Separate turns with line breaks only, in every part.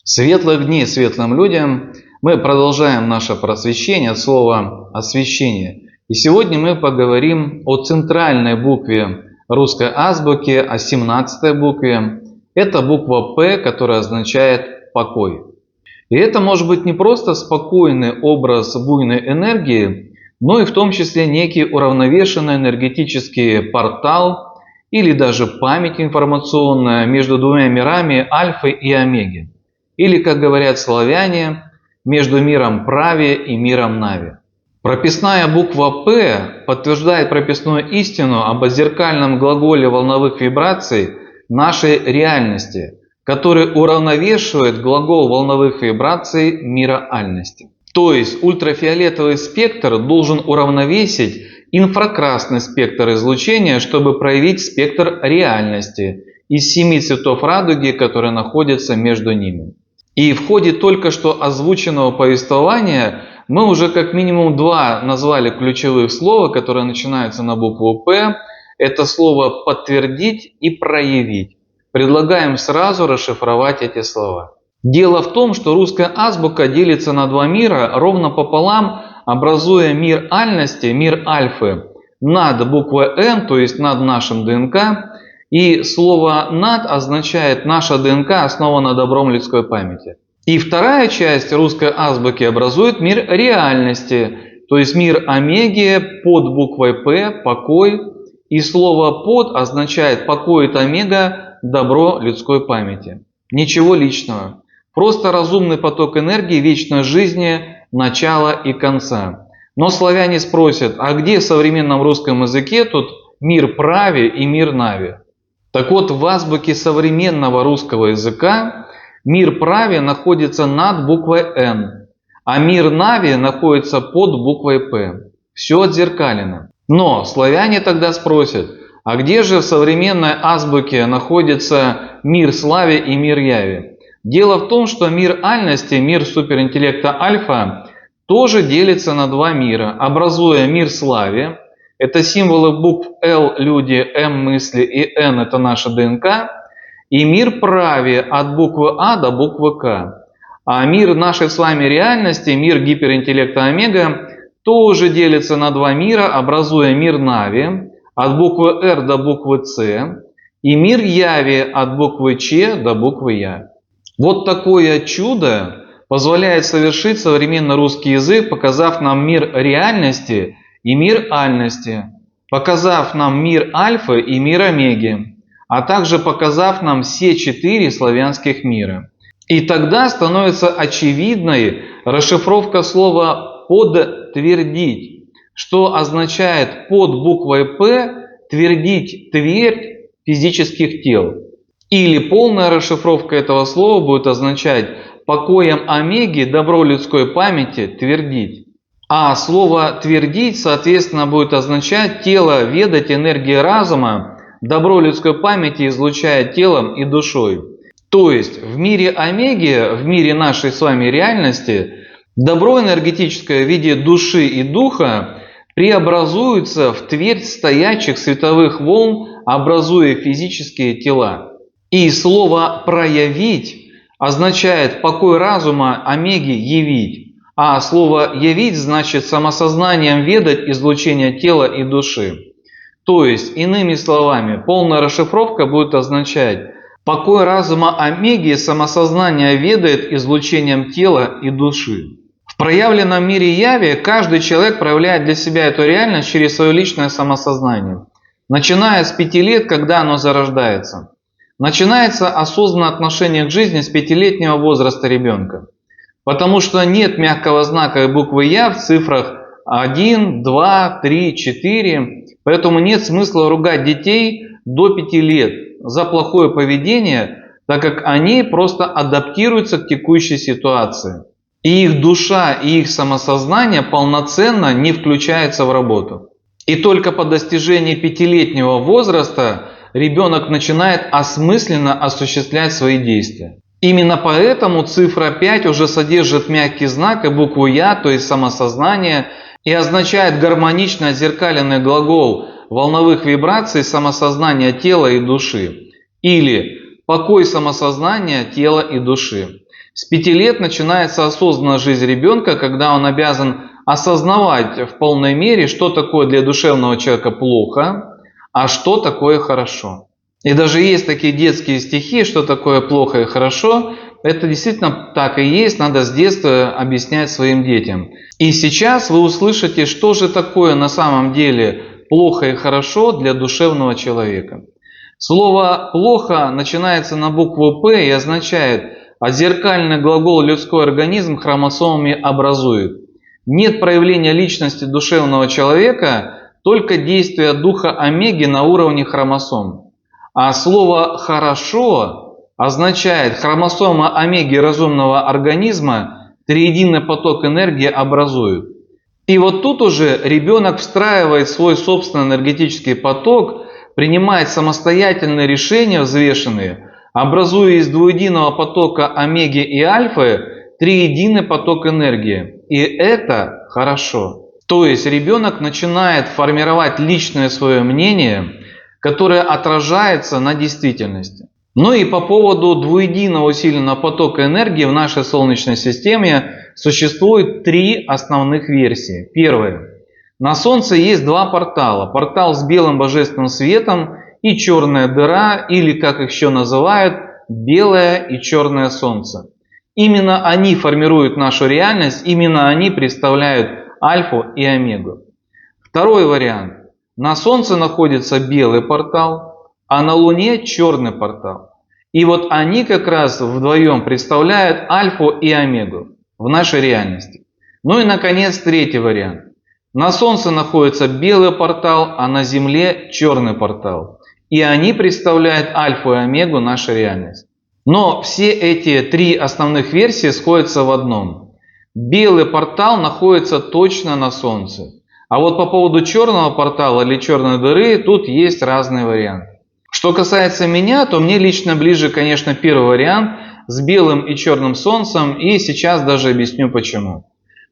Светлых дней светлым людям! Мы продолжаем наше просвещение от слова освещение. И сегодня мы поговорим о центральной букве русской азбуки, о 17-й букве. Это буква П, которая означает покой. И это может быть не просто спокойный образ буйной энергии, но и в том числе некий уравновешенный энергетический портал или даже память информационная между двумя мирами альфы и омеги. Или, как говорят славяне, между миром Прави и миром Нави. Прописная буква П подтверждает прописную истину об зеркальном глаголе волновых вибраций нашей реальности, который уравновешивает глагол волновых вибраций мира альности. То есть ультрафиолетовый спектр должен уравновесить инфракрасный спектр излучения, чтобы проявить спектр реальности из 7 цветов радуги, которые находятся между ними. И в ходе только что озвученного повествования мы уже как минимум два назвали ключевых слова, которые начинаются на букву П. Это слово «подтвердить» и «проявить». Предлагаем сразу расшифровать эти слова. Дело в том, что русская азбука делится на два мира ровно пополам, образуя мир альности, мир альфы, над буквой Н, то есть над нашим ДНК. И слово «над» означает «наша ДНК основана на добром людской памяти». И вторая часть русской азбуки образует мир реальности, то есть мир омеги под буквой П, покой. И слово «под» означает «покоит омега добро людской памяти». Ничего личного. Просто разумный поток энергии вечной жизни, начала и конца. Но славяне спросят, а где в современном русском языке тут мир Прави и мир Нави? Так вот, в азбуке современного русского языка мир Прави находится над буквой Н, а мир Нави находится под буквой П. Все отзеркалено. Но славяне тогда спросят, а где же в современной азбуке находится мир Слави и мир Яви? Дело в том, что мир альности, мир суперинтеллекта альфа, тоже делится на два мира, образуя мир Слави. Это символы букв Л – люди, М – мысли и Н – это наша ДНК. И мир Прави от буквы А до буквы К. А мир нашей с вами реальности, мир гиперинтеллекта омега, тоже делится на два мира, образуя мир Нави от буквы Р до буквы С и мир Яви от буквы Ч до буквы Я. Вот такое чудо позволяет совершить современный русский язык, показав нам мир реальности и мир альности, показав нам мир альфы и мир омеги, а также показав нам все 4 славянских мира. И тогда становится очевидной расшифровка слова «подтвердить», что означает под буквой «П» твердить твердь физических тел. Или полная расшифровка этого слова будет означать покоем омеги добро людской памяти твердить. А слово «твердить» соответственно будет означать тело ведать энергии разума, добро людской памяти излучает телом и душой. То есть в мире омеги, в мире нашей с вами реальности, добро энергетическое в виде души и духа преобразуется в твердь стоячих световых волн, образуя физические тела. И слово «проявить» означает покой разума омеги явить. А слово «явить» значит самосознанием ведать излучение тела и души. То есть, иными словами, полная расшифровка будет означать покой разума омеги самосознание ведает излучением тела и души. В проявленном мире яви каждый человек проявляет для себя эту реальность через свое личное самосознание. Начиная с 5 лет, когда оно зарождается. Начинается осознанное отношение к жизни с 5-летнего возраста ребенка. Потому что нет мягкого знака и буквы Я в цифрах 1, 2, 3, 4. Поэтому нет смысла ругать детей до 5 лет за плохое поведение, так как они просто адаптируются к текущей ситуации. И их душа, и их самосознание полноценно не включаются в работу. И только по достижении 5-летнего возраста ребенок начинает осмысленно осуществлять свои действия. Именно поэтому цифра 5 уже содержит мягкий знак и букву Я, то есть самосознание, и означает гармонично отзеркаленный глагол волновых вибраций самосознания тела и души. Или покой самосознания тела и души. С 5 лет начинается осознанная жизнь ребенка, когда он обязан осознавать в полной мере, что такое для душевного человека плохо, а что такое хорошо. И даже есть такие детские стихи, что такое плохо и хорошо. Это действительно так и есть, надо с детства объяснять своим детям. И сейчас вы услышите, что же такое на самом деле плохо и хорошо для душевного человека. Слово «плохо» начинается на букву «П» и означает «отзеркальный глагол людской организм хромосомами образует». Нет проявления личности душевного человека, только действия духа омеги на уровне хромосом. А слово «хорошо» означает хромосома омеги разумного организма триединый поток энергии образует. И вот тут уже ребенок встраивает свой собственный энергетический поток, принимает самостоятельные решения взвешенные, образуя из двуединого потока омеги и альфы триединый поток энергии. И это хорошо. То есть ребенок начинает формировать личное свое мнение, которое отражается на действительности. Ну и по поводу двуединого усиленного потока энергии в нашей Солнечной системе существует 3 основных версии. Первая. На Солнце есть 2 портала. Портал с белым божественным светом и черная дыра, или как их еще называют, белое и черное Солнце. Именно они формируют нашу реальность, именно они представляют альфу и омегу. Второй вариант. На Солнце находится белый портал, а на Луне черный портал. И вот они как раз вдвоем представляют альфу и омегу в нашей реальности. Ну и наконец третий вариант. На Солнце находится белый портал, а на Земле черный портал. И они представляют альфу и омегу нашей реальности. Но все эти 3 основных версии сходятся в одном. Белый портал находится точно на Солнце. А вот по поводу черного портала или черной дыры тут есть разные варианты. Что касается меня, то мне лично ближе, конечно, первый вариант с белым и черным Солнцем, и сейчас даже объясню почему.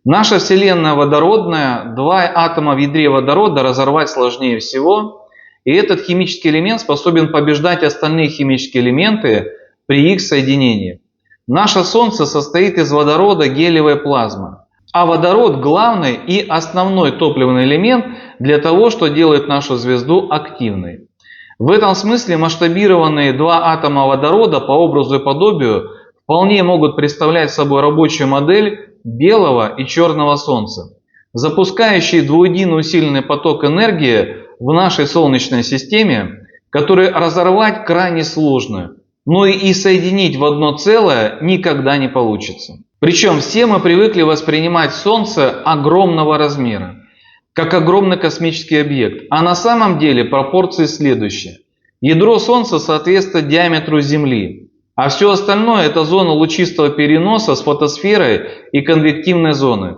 Наша Вселенная водородная, 2 атома в ядре водорода разорвать сложнее всего, и этот химический элемент способен побеждать остальные химические элементы при их соединении. Наше Солнце состоит из водорода, гелиевой плазмы. А водород главный и основной топливный элемент для того, что делает нашу звезду активной. В этом смысле масштабированные 2 атома водорода по образу и подобию вполне могут представлять собой рабочую модель белого и черного Солнца, запускающие двуединый усиленный поток энергии в нашей Солнечной системе, который разорвать крайне сложно, но и соединить в одно целое никогда не получится. Причем все мы привыкли воспринимать Солнце огромного размера, как огромный космический объект. А на самом деле пропорции следующие. Ядро Солнца соответствует диаметру Земли, а все остальное это зона лучистого переноса с фотосферой и конвективной зоной.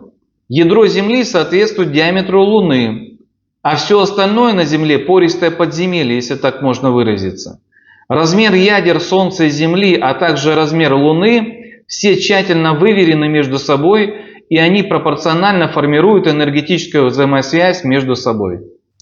Ядро Земли соответствует диаметру Луны, а все остальное на Земле пористое подземелье, если так можно выразиться. Размер ядер Солнца и Земли, а также размер Луны все тщательно выверены между собой, и они пропорционально формируют энергетическую взаимосвязь между собой.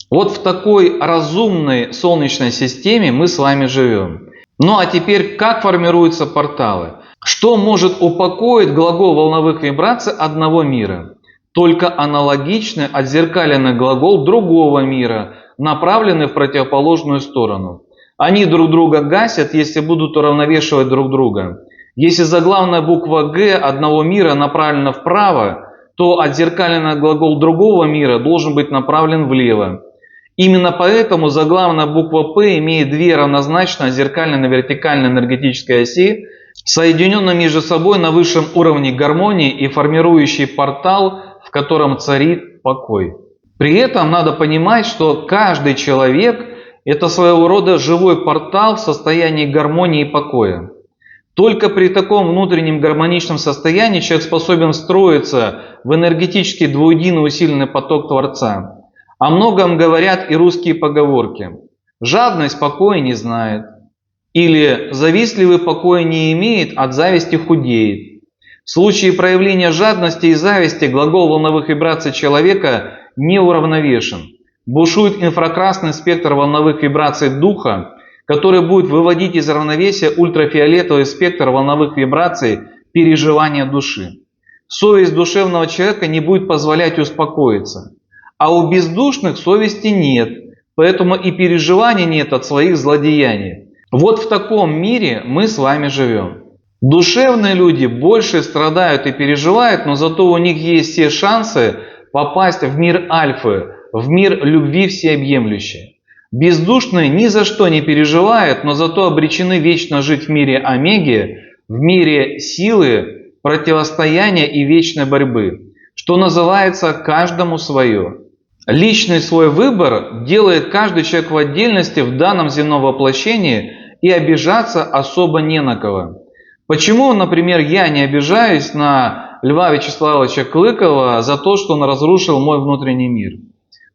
Вот в такой разумной Солнечной системе мы с вами живем. Ну а теперь как формируются порталы? Что может упокоить глагол волновых вибраций одного мира? Только аналогичный отзеркаленный глагол другого мира, направленный в противоположную сторону. Они друг друга гасят, если будут уравновешивать друг друга. Если заглавная буква «Г» одного мира направлена вправо, то отзеркаленный глагол другого мира должен быть направлен влево. Именно поэтому заглавная буква «П» имеет 2 равнозначно отзеркальные на вертикальной энергетической оси, соединенные между собой на высшем уровне гармонии и формирующие портал, в котором царит покой. При этом надо понимать, что каждый человек – это своего рода живой портал в состоянии гармонии и покоя. Только при таком внутреннем гармоничном состоянии человек способен встроиться в энергетический двуединый усиленный поток Творца. О многом говорят и русские поговорки. Жадность покоя не знает. Или завистливый покоя не имеет, от зависти худеет. В случае проявления жадности и зависти глагол волновых вибраций человека не уравновешен. Бушует инфракрасный спектр волновых вибраций духа, который будет выводить из равновесия ультрафиолетовый спектр волновых вибраций переживания души. Совесть душевного человека не будет позволять успокоиться. А у бездушных совести нет, поэтому и переживаний нет от своих злодеяний. Вот в таком мире мы с вами живем. Душевные люди больше страдают и переживают, но зато у них есть все шансы попасть в мир альфы, в мир любви всеобъемлющей. Бездушные ни за что не переживают, но зато обречены вечно жить в мире омеги, в мире силы, противостояния и вечной борьбы, что называется каждому свое. Личный свой выбор делает каждый человек в отдельности в данном земном воплощении, и обижаться особо не на кого. Почему, например, я не обижаюсь на Льва Вячеславовича Клыкова за то, что он разрушил мой внутренний мир?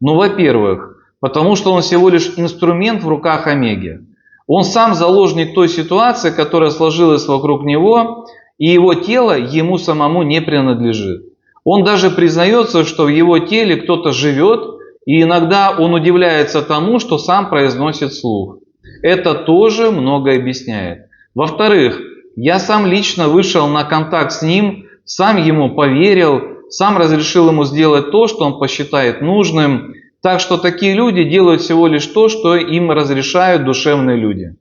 Ну, во-первых, потому что он всего лишь инструмент в руках омеги. Он сам заложник той ситуации, которая сложилась вокруг него, и его тело ему самому не принадлежит. Он даже признается, что в его теле кто-то живет, и иногда он удивляется тому, что сам произносит вслух. Это тоже многое объясняет. Во-вторых, я сам лично вышел на контакт с ним, сам ему поверил, сам разрешил ему сделать то, что он посчитает нужным. Так что такие люди делают всего лишь то, что им разрешают душевные люди.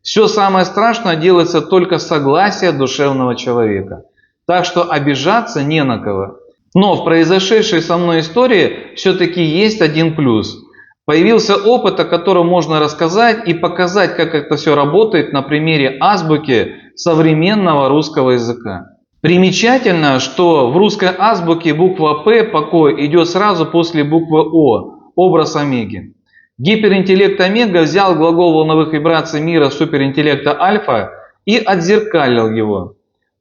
Все самое страшное делается только с согласия душевного человека. Так что обижаться не на кого. Но в произошедшей со мной истории все-таки есть один плюс. Появился опыт, о котором можно рассказать и показать, как это все работает на примере азбуки современного русского языка. Примечательно, что в русской азбуке буква «П» покой идет сразу после буквы «О», образ омеги. Гиперинтеллект омега взял глагол волновых вибраций мира суперинтеллекта альфа и отзеркалил его.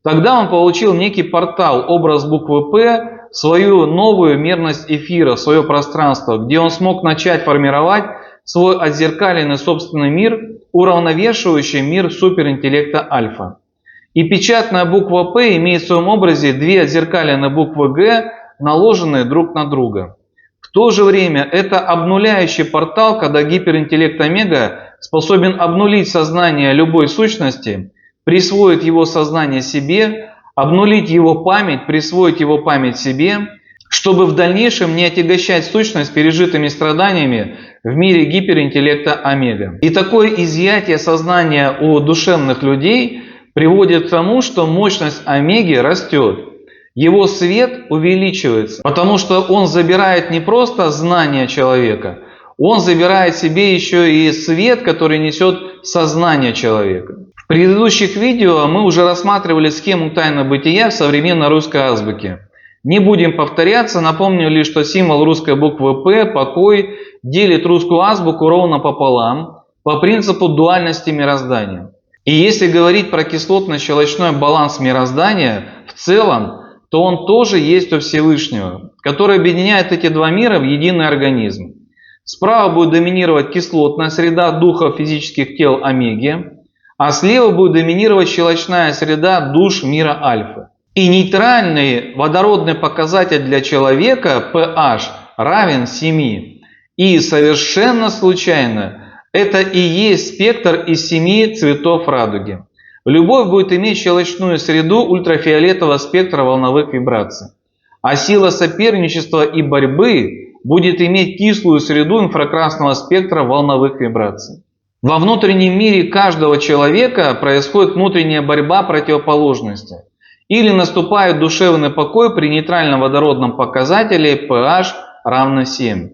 Тогда он получил некий портал, образ буквы «П», свою новую мерность эфира, свое пространство, где он смог начать формировать свой отзеркаленный собственный мир, уравновешивающий мир суперинтеллекта альфа. И печатная буква «П» имеет в своем образе две отзеркаленные буквы «Г», наложенные друг на друга. В то же время это обнуляющий портал, когда гиперинтеллект омега способен обнулить сознание любой сущности, присвоить его сознание себе, обнулить его память, присвоить его память себе, чтобы в дальнейшем не отягощать сущность пережитыми страданиями в мире гиперинтеллекта омега. И такое изъятие сознания у душевных людей приводит к тому, что мощность омеги растет. Его свет увеличивается, потому что он забирает не просто знание человека, он забирает себе еще и свет, который несет сознание человека. В предыдущих видео мы уже рассматривали схему тайны бытия в современной русской азбуке. Не будем повторяться, напомню лишь, что символ русской буквы «П», покой, делит русскую азбуку ровно пополам по принципу дуальности мироздания. И если говорить про кислотно-щелочной баланс мироздания в целом, то он тоже есть у Всевышнего, который объединяет эти два мира в единый организм. Справа будет доминировать кислотная среда духов физических тел омеги, а слева будет доминировать щелочная среда душ мира альфа. И нейтральный водородный показатель для человека pH равен 7. И совершенно случайно это и есть спектр из 7 цветов радуги. Любовь будет иметь щелочную среду ультрафиолетового спектра волновых вибраций. А сила соперничества и борьбы будет иметь кислую среду инфракрасного спектра волновых вибраций. Во внутреннем мире каждого человека происходит внутренняя борьба противоположностей. Или наступает душевный покой при нейтральном водородном показателе pH равно 7.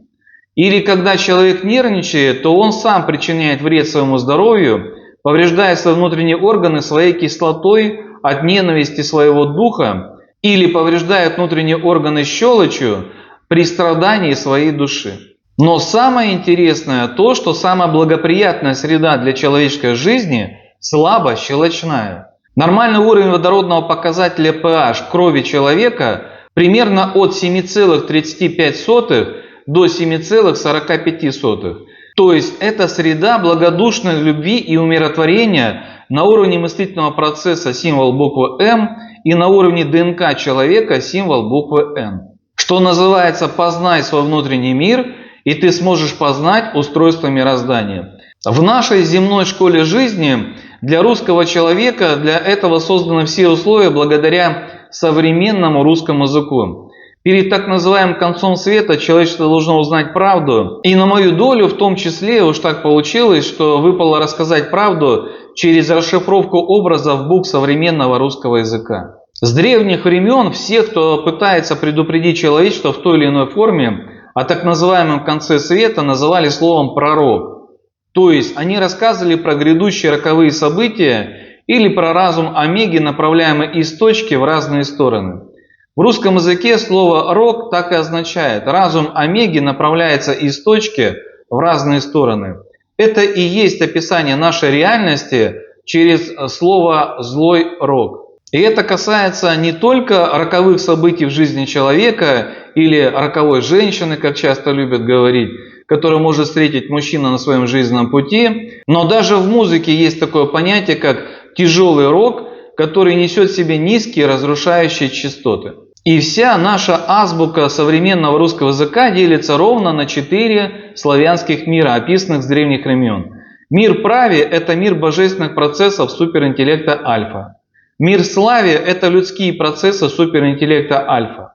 Или когда человек нервничает, то он сам причиняет вред своему здоровью, повреждая свои внутренние органы своей кислотой от ненависти своего духа, или повреждает внутренние органы щелочью при страдании своей души. Но самое интересное то, что самая благоприятная среда для человеческой жизни слабо щелочная. Нормальный уровень водородного показателя pH крови человека примерно от 7,35 до 7,45. То есть это среда благодушной любви и умиротворения на уровне мыслительного процесса символ буквы М и на уровне ДНК человека символ буквы Н. Что называется, познай свой внутренний мир, и ты сможешь познать устройство мироздания. В нашей земной школе жизни Для русского человека для этого созданы все условия благодаря современному русскому языку. Перед так называемым концом света человечество должно узнать правду. И на мою долю в том числе уж так получилось, что выпало рассказать правду через расшифровку образов букв современного русского языка. С древних времен все, кто пытается предупредить человечество в той или иной форме о так называемом конце света, называли словом «пророк». То есть они рассказывали про грядущие роковые события или про разум Омеги, направляемый из точки в разные стороны. В русском языке слово «рок» так и означает. Разум Омеги направляется из точки в разные стороны. Это и есть описание нашей реальности через слово «злой рок». И это касается не только роковых событий в жизни человека или роковой женщины, как часто любят говорить, которую может встретить мужчина на своем жизненном пути, но даже в музыке есть такое понятие, как тяжелый рок, который несет в себе низкие разрушающие частоты. И вся наша азбука современного русского языка делится ровно на 4 славянских мира, описанных с древних времен. Мир прави – это мир божественных процессов суперинтеллекта альфа. Мир слави – это людские процессы суперинтеллекта альфа.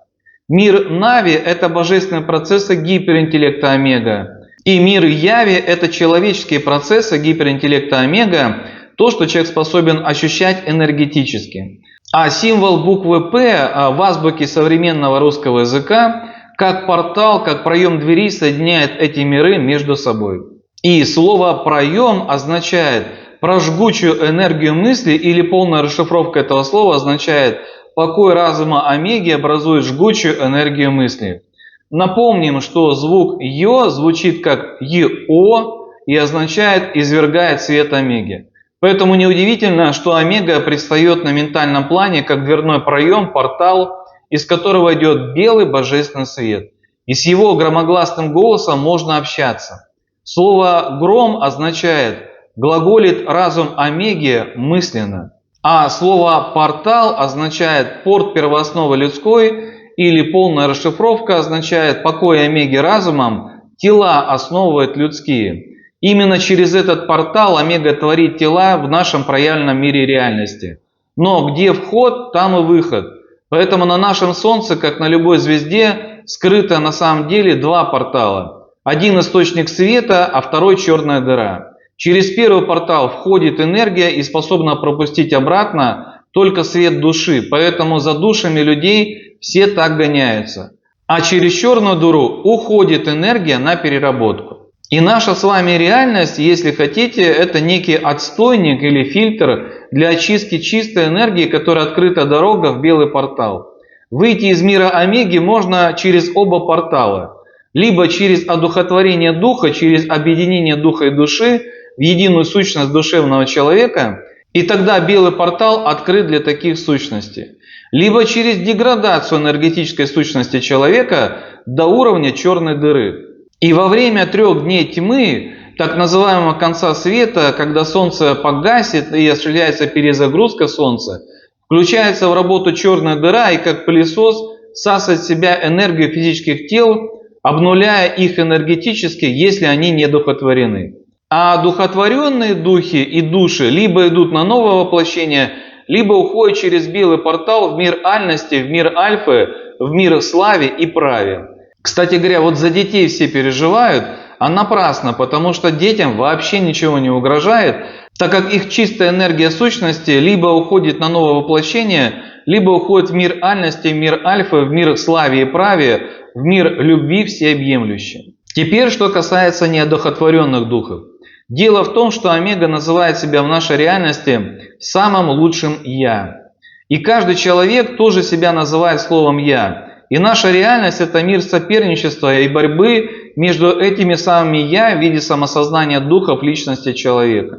Мир нави – это божественные процессы гиперинтеллекта омега. И мир яви – это человеческие процессы гиперинтеллекта омега, то, что человек способен ощущать энергетически. А символ буквы «П» в азбуке современного русского языка как портал, как проем двери соединяет эти миры между собой. И слово «проем» означает про жгучую энергию мысли, или полная расшифровка этого слова означает покой разума Омеги образует жгучую энергию мысли. Напомним, что звук «ё» звучит как «ё» и означает «извергает свет Омеги». Поэтому неудивительно, что Омега предстает на ментальном плане как дверной проем, портал, из которого идет белый божественный свет. И с его громогласным голосом можно общаться. Слово «гром» означает глаголит разум Омеги мысленно. А слово «портал» означает порт первоосновы людской, или полная расшифровка означает покой Омеги разумом, тела основывают людские. Именно через этот портал Омега творит тела в нашем проявленном мире реальности. Но где вход, там и выход. Поэтому на нашем Солнце, как на любой звезде, скрыто на самом деле 2 портала. Один источник света, а второй черная дыра. Через первый портал входит энергия и способна пропустить обратно только свет души, поэтому за душами людей все так гоняются. А через черную дыру уходит энергия на переработку. И наша с вами реальность, если хотите, это некий отстойник или фильтр для очистки чистой энергии, которая открыта дорога в белый портал. Выйти из мира Омеги можно через оба портала. Либо через одухотворение духа, через объединение духа и души в единую сущность душевного человека, и тогда белый портал открыт для таких сущностей. Либо через деградацию энергетической сущности человека до уровня черной дыры. И во время 3 дней тьмы, так называемого конца света, когда Солнце погасит и осуществляется перезагрузка Солнца, включается в работу черная дыра и как пылесос всасывает в себя энергию физических тел, обнуляя их энергетически, если они не духотворены. А духотворенные духи и души либо идут на новое воплощение, либо уходят через белый портал в мир альности, в мир альфы, в мир славе и праве. Кстати говоря, вот за детей все переживают, а напрасно, потому что детям вообще ничего не угрожает, так как их чистая энергия сущности либо уходит на новое воплощение, либо уходит в мир альности, в мир альфы, в мир славе и праве, в мир любви всеобъемлющей. Теперь, что касается неодухотворенных духов. Дело в том, что Омега называет себя в нашей реальности самым лучшим «Я». И каждый человек тоже себя называет словом «Я». И наша реальность – это мир соперничества и борьбы между этими самыми «я» в виде самосознания духов личности человека.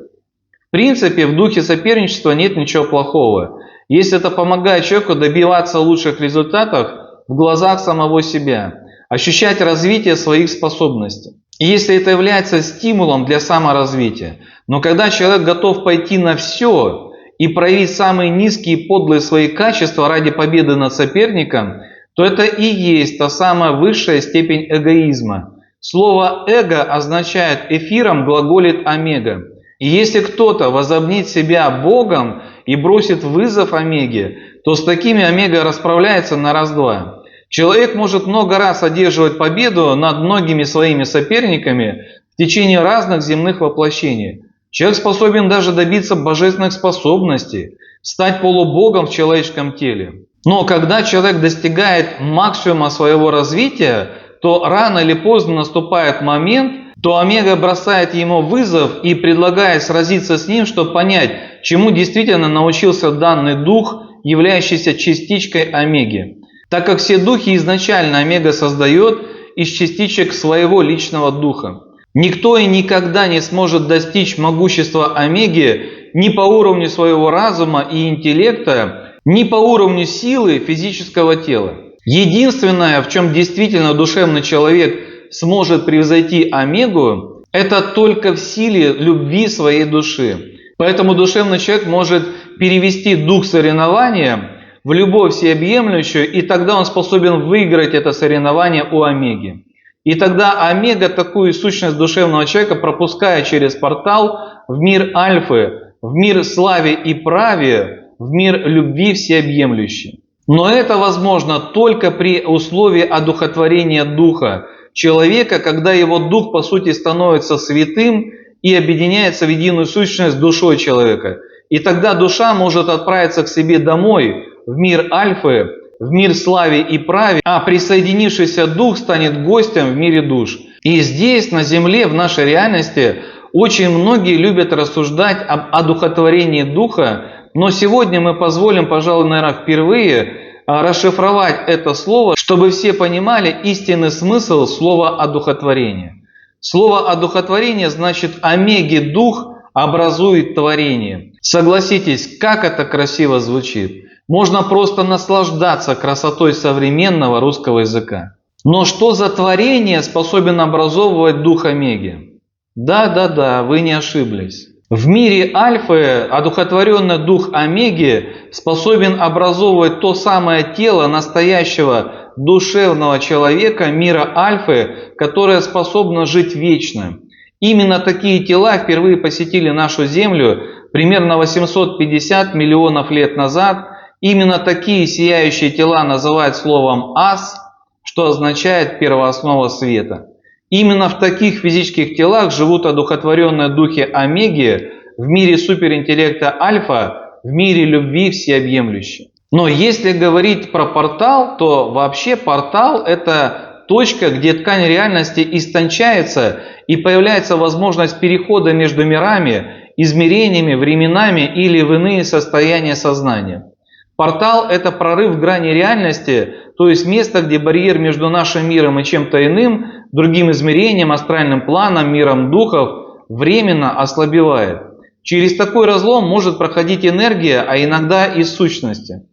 В принципе, в духе соперничества нет ничего плохого, если это помогает человеку добиваться лучших результатов в глазах самого себя, ощущать развитие своих способностей. И если это является стимулом для саморазвития. Но когда человек готов пойти на все и проявить самые низкие и подлые свои качества ради победы над соперником, то это и есть та самая высшая степень эгоизма. Слово «эго» означает «эфиром глаголит Омега». И если кто-то возомнит себя Богом и бросит вызов омеге, то с такими омега расправляется на раз-два. Человек может много раз одерживать победу над многими своими соперниками в течение разных земных воплощений. Человек способен даже добиться божественных способностей, стать полубогом в человеческом теле. Но когда человек достигает максимума своего развития, то рано или поздно наступает момент, то омега бросает ему вызов и предлагает сразиться с ним, чтобы понять, чему действительно научился данный дух, являющийся частичкой омеги. Так как все духи изначально омега создает из частичек своего личного духа. Никто и никогда не сможет достичь могущества омеги ни по уровню своего разума и интеллекта, ни по уровню силы физического тела. Единственное, в чем действительно душевный человек сможет превзойти омегу, это только в силе любви своей души. Поэтому душевный человек может перевести дух соревнования в любовь всеобъемлющую, и тогда он способен выиграть это соревнование у омеги. И тогда омега такую сущность душевного человека, пропуская через портал в мир альфы, в мир славе и праве, в мир любви всеобъемлющей. Но это возможно только при условии одухотворения духа человека, когда его дух по сути становится святым и объединяется в единую сущность с душой человека. И тогда душа может отправиться к себе домой, в мир альфы, в мир славе и праве, а присоединившийся дух станет гостем в мире душ. И здесь, на земле, в нашей реальности, очень многие любят рассуждать об одухотворении духа, но сегодня мы позволим, пожалуй, наверное, впервые расшифровать это слово, чтобы все понимали истинный смысл слова одухотворение. Слово одухотворение значит омеги дух образует творение. Согласитесь, как это красиво звучит. Можно просто наслаждаться красотой современного русского языка. Но что за творение способен образовывать дух омеги? Да, вы не ошиблись. В мире альфы одухотворенный дух омеги способен образовывать то самое тело настоящего душевного человека мира альфы, которое способно жить вечно. Именно такие тела впервые посетили нашу Землю примерно 850 миллионов лет назад. Именно такие сияющие тела называют словом «ас», что означает «первооснова света». Именно в таких физических телах живут одухотворенные духи омеги в мире суперинтеллекта альфа, в мире любви всеобъемлющей. Но если говорить про портал, то вообще портал – это точка, где ткань реальности истончается и появляется возможность перехода между мирами, измерениями, временами или в иные состояния сознания. Портал – это прорыв грани реальности, то есть место, где барьер между нашим миром и чем-то иным, другим измерением, астральным планом, миром духов, временно ослабевает. Через такой разлом может проходить энергия, а иногда и сущности.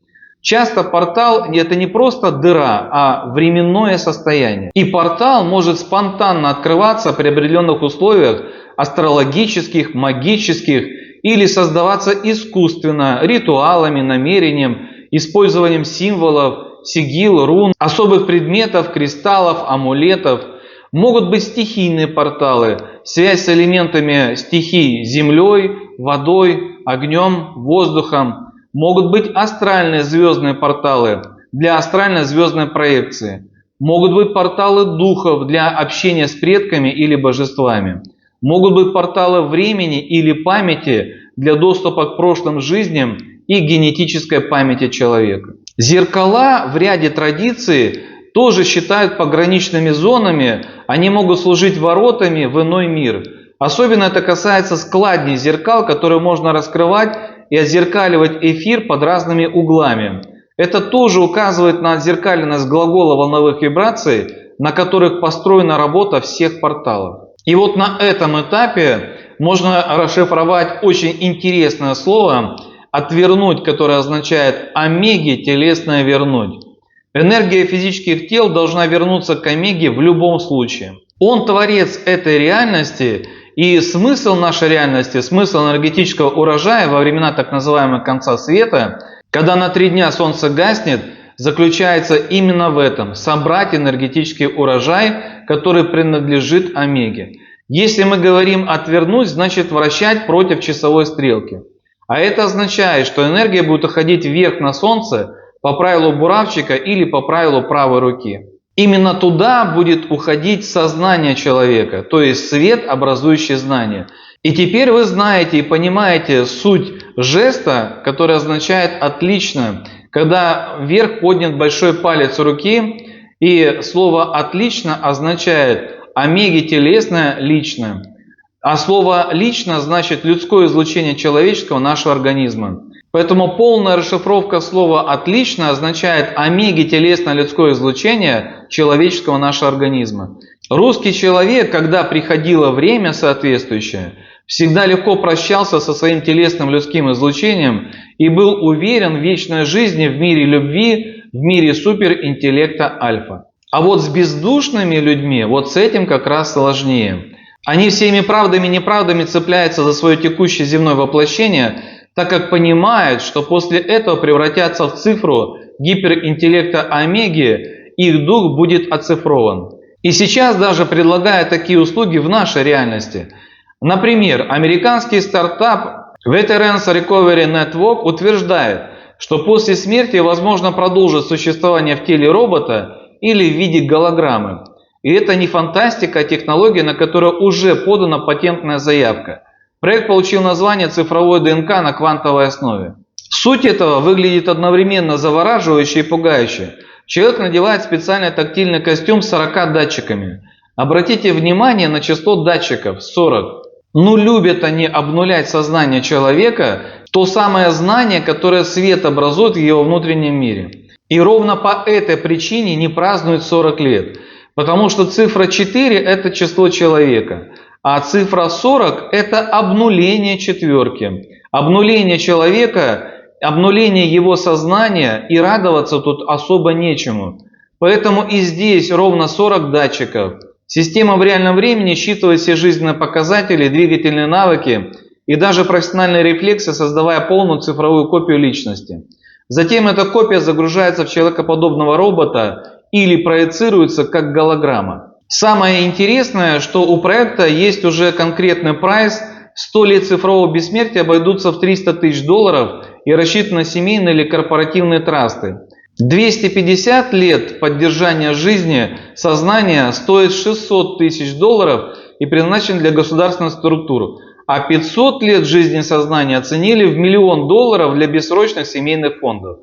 Часто портал – это не просто дыра, а временное состояние. И портал может спонтанно открываться при определенных условиях астрологических, магических, или создаваться искусственно, ритуалами, намерением, использованием символов, сигил, рун, особых предметов, кристаллов, амулетов. Могут быть стихийные порталы, связь с элементами стихий землей, водой, огнем, воздухом. Могут быть астральные звездные порталы для астральной звездной проекции. Могут быть порталы духов для общения с предками или божествами. Могут быть порталы времени или памяти для доступа к прошлым жизням и генетической памяти человека. Зеркала в ряде традиций тоже считают пограничными зонами, они могут служить воротами в иной мир. Особенно это касается складней зеркал, которые можно раскрывать и отзеркаливать эфир под разными углами. Это тоже указывает на отзеркаленность глагола волновых вибраций, на которых построена работа всех порталов. И вот на этом этапе можно расшифровать очень интересное слово «отвернуть», которое означает «омеге телесное вернуть». Энергия физических тел должна вернуться к омеге в любом случае. Он творец этой реальности, и смысл нашей реальности, смысл энергетического урожая во времена так называемого конца света, когда на 3 дня солнце гаснет, заключается именно в этом – собрать энергетический урожай, который принадлежит омеге. Если мы говорим «отвернуть», значит вращать против часовой стрелки. А это означает, что энергия будет уходить вверх на Солнце по правилу буравчика или по правилу правой руки. Именно туда будет уходить сознание человека, то есть свет, образующий знание. И теперь вы знаете и понимаете суть жеста, который означает «отлично», когда вверх поднят большой палец руки, и слово «отлично» означает омеги телесное, личное. А слово «лично» значит людское излучение человеческого нашего организма. Поэтому полная расшифровка слова «отлично» означает омеги телесное людское излучение человеческого нашего организма. Русский человек, когда приходило время соответствующее, всегда легко прощался со своим телесным людским излучением и был уверен в вечной жизни в мире любви, в мире суперинтеллекта альфа. А вот с бездушными людьми, вот с этим как раз сложнее. Они всеми правдами и неправдами цепляются за свое текущее земное воплощение, так как понимают, что после этого превратятся в цифру гиперинтеллекта омеги, их дух будет оцифрован. И сейчас даже предлагают такие услуги в нашей реальности. Например, американский стартап Veterans Recovery Network утверждает, что после смерти возможно продолжить существование в теле робота или в виде голограммы. И это не фантастика, а технология, на которую уже подана патентная заявка. Проект получил название «Цифровой ДНК на квантовой основе». Суть этого выглядит одновременно завораживающе и пугающе. Человек надевает специальный тактильный костюм с 40 датчиками. Обратите внимание на число датчиков – 40. Ну любят они обнулять сознание человека, то самое знание, которое свет образует в его внутреннем мире. И ровно по этой причине не празднуют 40 лет. Потому что цифра 4 – это число человека, а цифра 40 – это обнуление четверки. Обнуление человека, обнуление его сознания, и радоваться тут особо нечему. Поэтому и здесь ровно 40 датчиков. Система в реальном времени считывает все жизненные показатели, двигательные навыки и даже профессиональные рефлексы, создавая полную цифровую копию личности. Затем эта копия загружается в человекоподобного робота или проецируется как голограмма. Самое интересное, что у проекта есть уже конкретный прайс. 100 лет цифрового бессмертия обойдутся в $300 тысяч и рассчитаны на семейные или корпоративные трасты. 250 лет поддержания жизни сознания стоит $600 тысяч и предназначен для государственных структур. А 500 лет жизни сознания оценили в $1 миллион для бессрочных семейных фондов.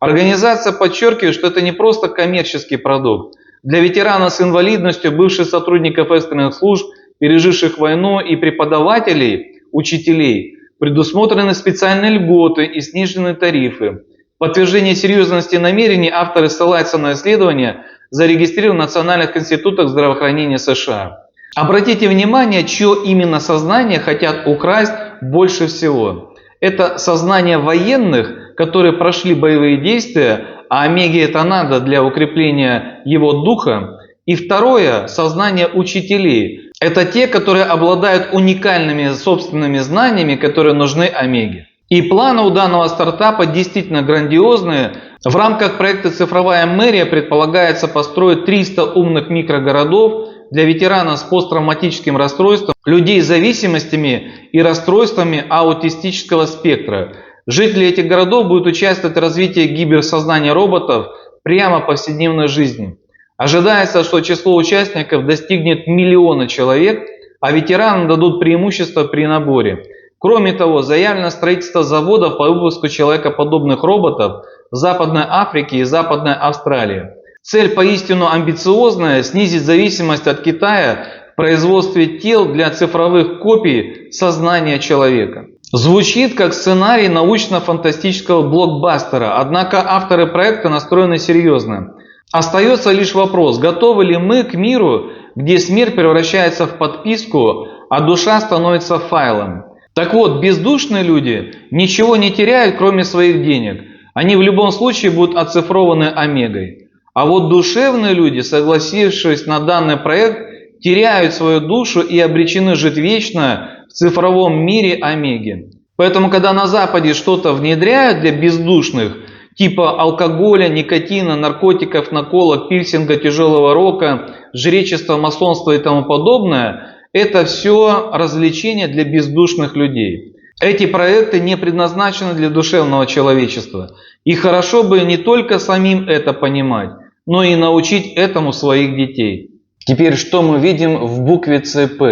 Организация подчеркивает, что это не просто коммерческий продукт. Для ветеранов с инвалидностью, бывших сотрудников экстренных служб, переживших войну и преподавателей, учителей, предусмотрены специальные льготы и сниженные тарифы. В подтверждение серьезности намерений авторы ссылаются на исследования, зарегистрированные в Национальных институтах здравоохранения США. Обратите внимание, чье именно сознание хотят украсть больше всего. Это сознание военных, которые прошли боевые действия, а омеге это надо для укрепления его духа. И второе, сознание учителей. Это те, которые обладают уникальными собственными знаниями, которые нужны омеге. И планы у данного стартапа действительно грандиозные. В рамках проекта «Цифровая мэрия» предполагается построить 300 умных микрогородов для ветеранов с посттравматическим расстройством, людей с зависимостями и расстройствами аутистического спектра. Жители этих городов будут участвовать в развитии гиберсознания роботов прямо в повседневной жизни. Ожидается, что число участников достигнет 1 миллиона человек, а ветеранам дадут преимущество при наборе. Кроме того, заявлено строительство заводов по выпуску человекоподобных роботов в Западной Африке и Западной Австралии. Цель поистину амбициозная – снизить зависимость от Китая в производстве тел для цифровых копий сознания человека. Звучит как сценарий научно-фантастического блокбастера, однако авторы проекта настроены серьезно. Остается лишь вопрос, готовы ли мы к миру, где смерть превращается в подписку, а душа становится файлом. Так вот, бездушные люди ничего не теряют, кроме своих денег. Они в любом случае будут оцифрованы омегой. А вот душевные люди, согласившись на данный проект, теряют свою душу и обречены жить вечно в цифровом мире омеги. Поэтому, когда на Западе что-то внедряют для бездушных, типа алкоголя, никотина, наркотиков, наколок, пирсинга, тяжелого рока, жречества, масонства и тому подобное, Это все развлечения для бездушных людей. Эти проекты не предназначены для душевного человечества. И хорошо бы не только самим это понимать, но и научить этому своих детей. Теперь что мы видим в букве ЦП?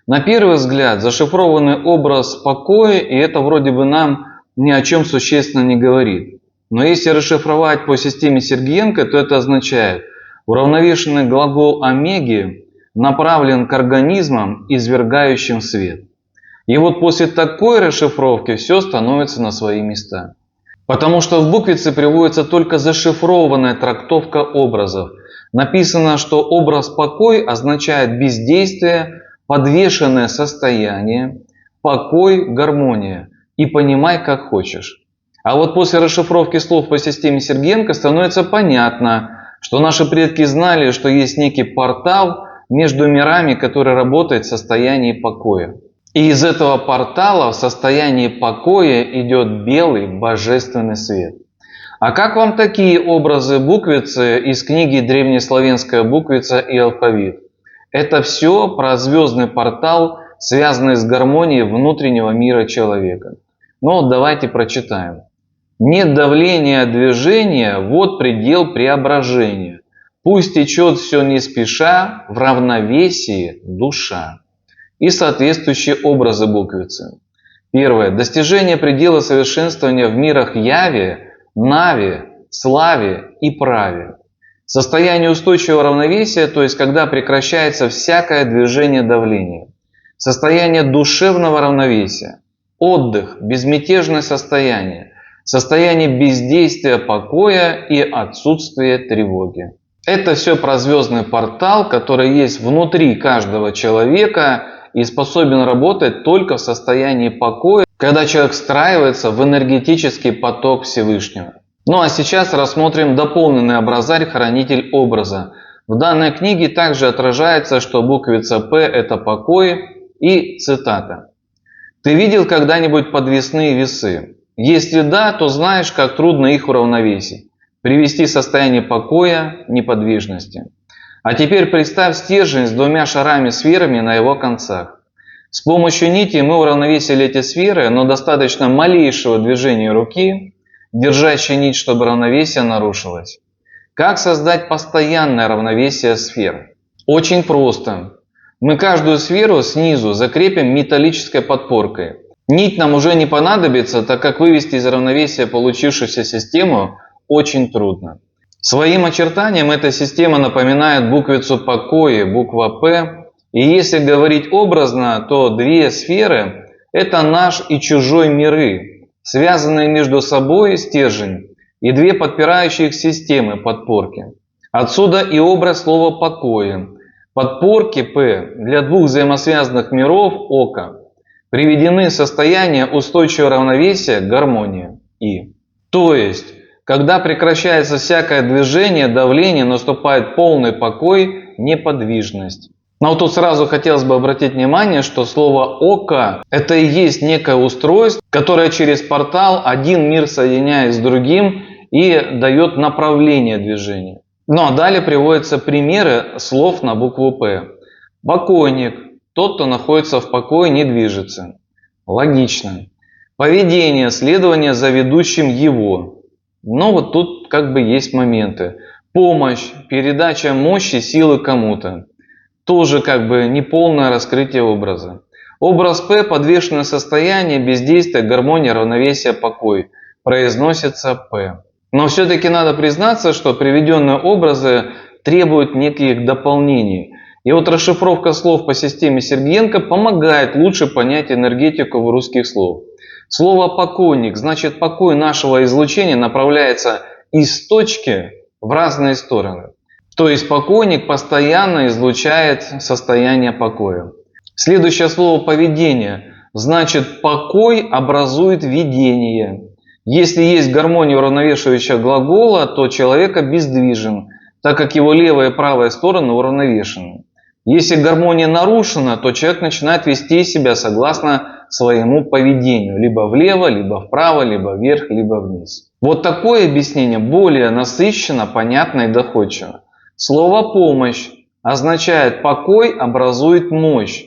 На первый взгляд зашифрованный образ покоя, и это вроде бы нам ни о чем существенно не говорит. Но если расшифровать по системе Сергиенко, то это означает: уравновешенный глагол омеги направлен к организмам, извергающим свет. И вот после такой расшифровки все становится на свои места. Потому что в буквице приводится только зашифрованная трактовка образов. Написано, что образ покой означает бездействие, подвешенное состояние, покой, гармония. И понимай, как хочешь. А вот после расшифровки слов по системе Сергиенко становится понятно, что наши предки знали, что есть некий портал между мирами, который работает в состоянии покоя. И из этого портала в состоянии покоя идет белый божественный свет. А как вам такие образы буквицы из книги «Древнеславянская буквица и алфавит»? Это все про звездный портал, связанный с гармонией внутреннего мира человека. Но давайте прочитаем. Нет давления движения, вот предел преображения. Пусть течет все не спеша, в равновесии душа. И соответствующие образы буквицы. Первое. Достижение предела совершенствования в мирах Яве, Наве, Славе и Праве. Состояние устойчивого равновесия, то есть когда прекращается всякое движение давления. Состояние душевного равновесия. Отдых, безмятежное состояние. Состояние бездействия, покоя и отсутствия тревоги. Это все про звездный портал, который есть внутри каждого человека и способен работать только в состоянии покоя, когда человек встраивается в энергетический поток Всевышнего. Ну а сейчас рассмотрим дополненный образарь «Хранитель образа». В данной книге также отражается, что буквица «П» – это покой и цитата. «Ты видел когда-нибудь подвесные весы? Если да, то знаешь, как трудно их уравновесить, привести в состояние покоя, неподвижности. А теперь представь стержень с двумя шарами-сферами на его концах. С помощью нити мы уравновесили эти сферы, но достаточно малейшего движения руки, держащей нить, чтобы равновесие нарушилось. Как создать постоянное равновесие сфер? Очень просто. Мы каждую сферу снизу закрепим металлической подпоркой. Нить нам уже не понадобится, так как вывести из равновесия получившуюся систему очень трудно. Своим очертанием эта система напоминает буквицу покоя, буква «П». И если говорить образно, то две сферы – это наш и чужой миры, связанные между собой стержень, и две подпирающие их системы подпорки. Отсюда и образ слова «покоя». Подпорки «П» для двух взаимосвязанных миров ока приведены в состояние устойчивого равновесия, гармония И. То есть, когда прекращается всякое движение, давление, наступает полный покой, неподвижность. Но вот тут сразу хотелось бы обратить внимание, что слово «око» – это и есть некое устройство, которое через портал один мир соединяет с другим и дает направление движения. Ну а далее приводятся примеры слов на букву «П». Покойник – тот, кто находится в покое, не движется. Логично. Поведение – следование за ведущим его. Но вот тут как бы есть моменты. Помощь, передача мощи, силы кому-то. Тоже как бы неполное раскрытие образа. Образ П – подвешенное состояние, бездействие, гармония, равновесие, покой. Произносится П. Но все-таки надо признаться, что приведенные образы требуют неких дополнений. И вот расшифровка слов по системе Сергиенко помогает лучше понять энергетику русских слов. Слово «покойник» значит покой нашего излучения направляется из точки в разные стороны. То есть покойник постоянно излучает состояние покоя. Следующее слово «поведение» значит покой образует видение. Если есть гармония уравновешивающего глагола, то человек обездвижен, так как его левая и правая стороны уравновешены. Если гармония нарушена, то человек начинает вести себя согласно своему поведению, либо влево, либо вправо, либо вверх, либо вниз. Вот такое объяснение более насыщенно, понятно и доходчиво. Слово «помощь» означает покой образует мощь.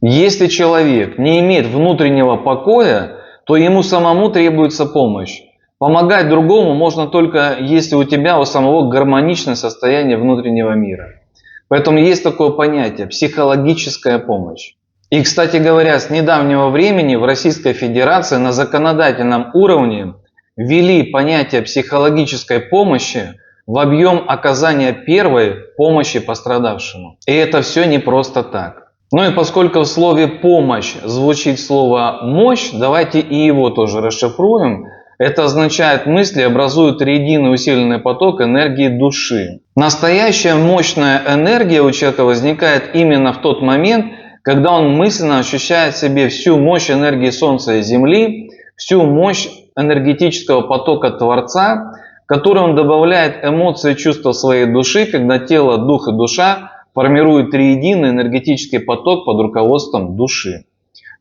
Если человек не имеет внутреннего покоя, то ему самому требуется помощь. Помогать другому можно только, если у тебя у самого гармоничное состояние внутреннего мира. Поэтому есть такое понятие – психологическая помощь. И, кстати говоря, с недавнего времени в Российской Федерации на законодательном уровне ввели понятие психологической помощи в объем оказания первой помощи пострадавшему. И это все не просто так. Ну и поскольку в слове «помощь» звучит слово «мощь», давайте и его тоже расшифруем. Это означает, мысли образуют триединый усиленный поток энергии души. Настоящая мощная энергия у человека возникает именно в тот момент, когда он мысленно ощущает в себе всю мощь энергии Солнца и Земли, всю мощь энергетического потока Творца, который он добавляет эмоции и чувства своей души, когда тело, дух и душа формируют триединый энергетический поток под руководством души.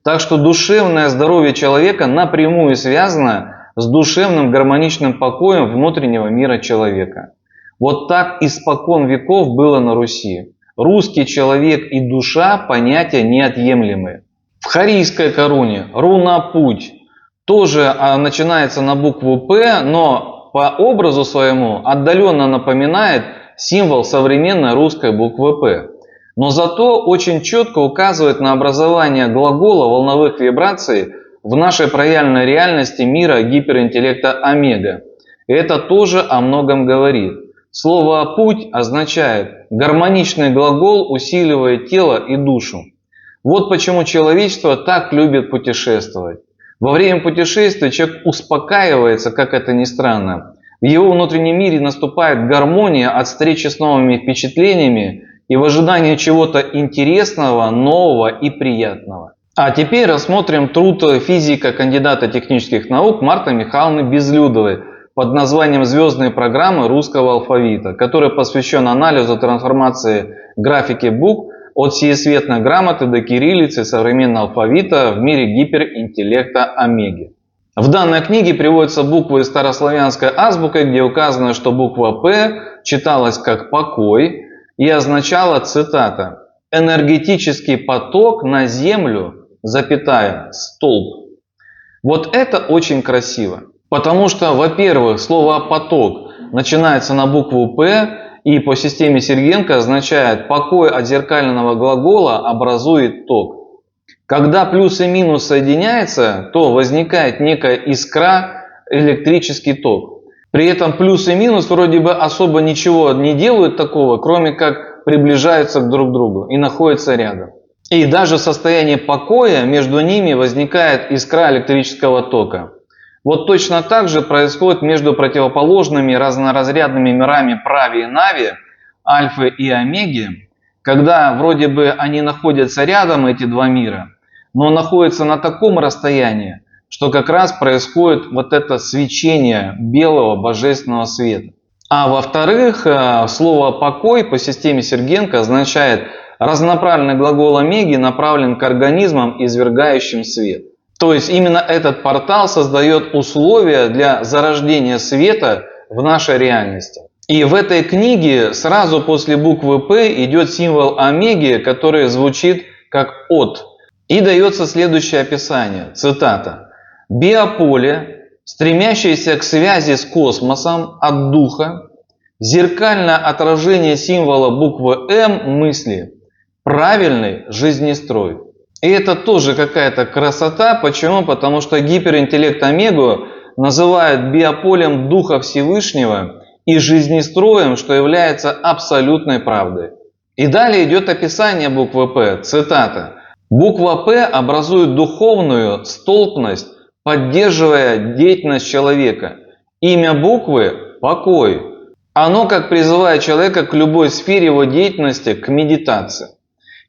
Так что душевное здоровье человека напрямую связано с душевным гармоничным покоем внутреннего мира человека. Вот так испокон веков было на Руси. Русский человек и душа – понятия неотъемлемые. В Харийской короне руна «Путь» тоже начинается на букву «П», но по образу своему отдаленно напоминает символ современной русской буквы «П». Но зато очень четко указывает на образование глагола волновых вибраций в нашей проявленной реальности мира гиперинтеллекта омега. И это тоже о многом говорит. Слово «путь» означает гармоничный глагол усиливает тело и душу. Вот почему человечество так любит путешествовать. Во время путешествия человек успокаивается, как это ни странно. В его внутреннем мире наступает гармония от встречи с новыми впечатлениями и в ожидании чего-то интересного, нового и приятного. А теперь рассмотрим труд физика, кандидата технических наук Марты Михайловны Безлюдовой под названием «Звездные программы русского алфавита», который посвящен анализу трансформации графики букв от сиесветной грамоты до кириллицы современного алфавита в мире гиперинтеллекта омеги. В данной книге приводятся буквы из старославянской азбуки, где указано, что буква «П» читалась как «покой» и означала, цитата, «энергетический поток на землю, запятая, столб». Вот это очень красиво. Потому что, во-первых, слово «поток» начинается на букву «П» и по системе Сергенко означает «покой от зеркального глагола образует ток». Когда плюс и минус соединяются, то возникает некая искра, электрический ток. При этом плюс и минус вроде бы особо ничего не делают такого, кроме как приближаются друг к другу и находятся рядом. И даже в состоянии покоя между ними возникает искра электрического тока. Вот точно так же происходит между противоположными разноразрядными мирами Прави и Нави, Альфы и Омеги, когда вроде бы они находятся рядом, эти два мира, но находятся на таком расстоянии, что как раз происходит вот это свечение белого божественного света. А во-вторых, слово «покой» по системе Сергенко означает разнонаправленный глагол омеги направлен к организмам, извергающим свет. То есть именно этот портал создает условия для зарождения света в нашей реальности. И в этой книге сразу после буквы «П» идет символ омеги, который звучит как «от». И дается следующее описание, цитата. «Биополе, стремящееся к связи с космосом от духа, зеркальное отражение символа буквы «М» мысли, правильный жизнестрой». И это тоже какая-то красота. Почему? Потому что гиперинтеллект омегу называют биополем Духа Всевышнего и жизнестроем, что является абсолютной правдой. И далее идет описание буквы «П», цитата. «Буква «П» образует духовную столпность, поддерживая деятельность человека. Имя буквы – покой. Оно как призывает человека к любой сфере его деятельности, к медитации.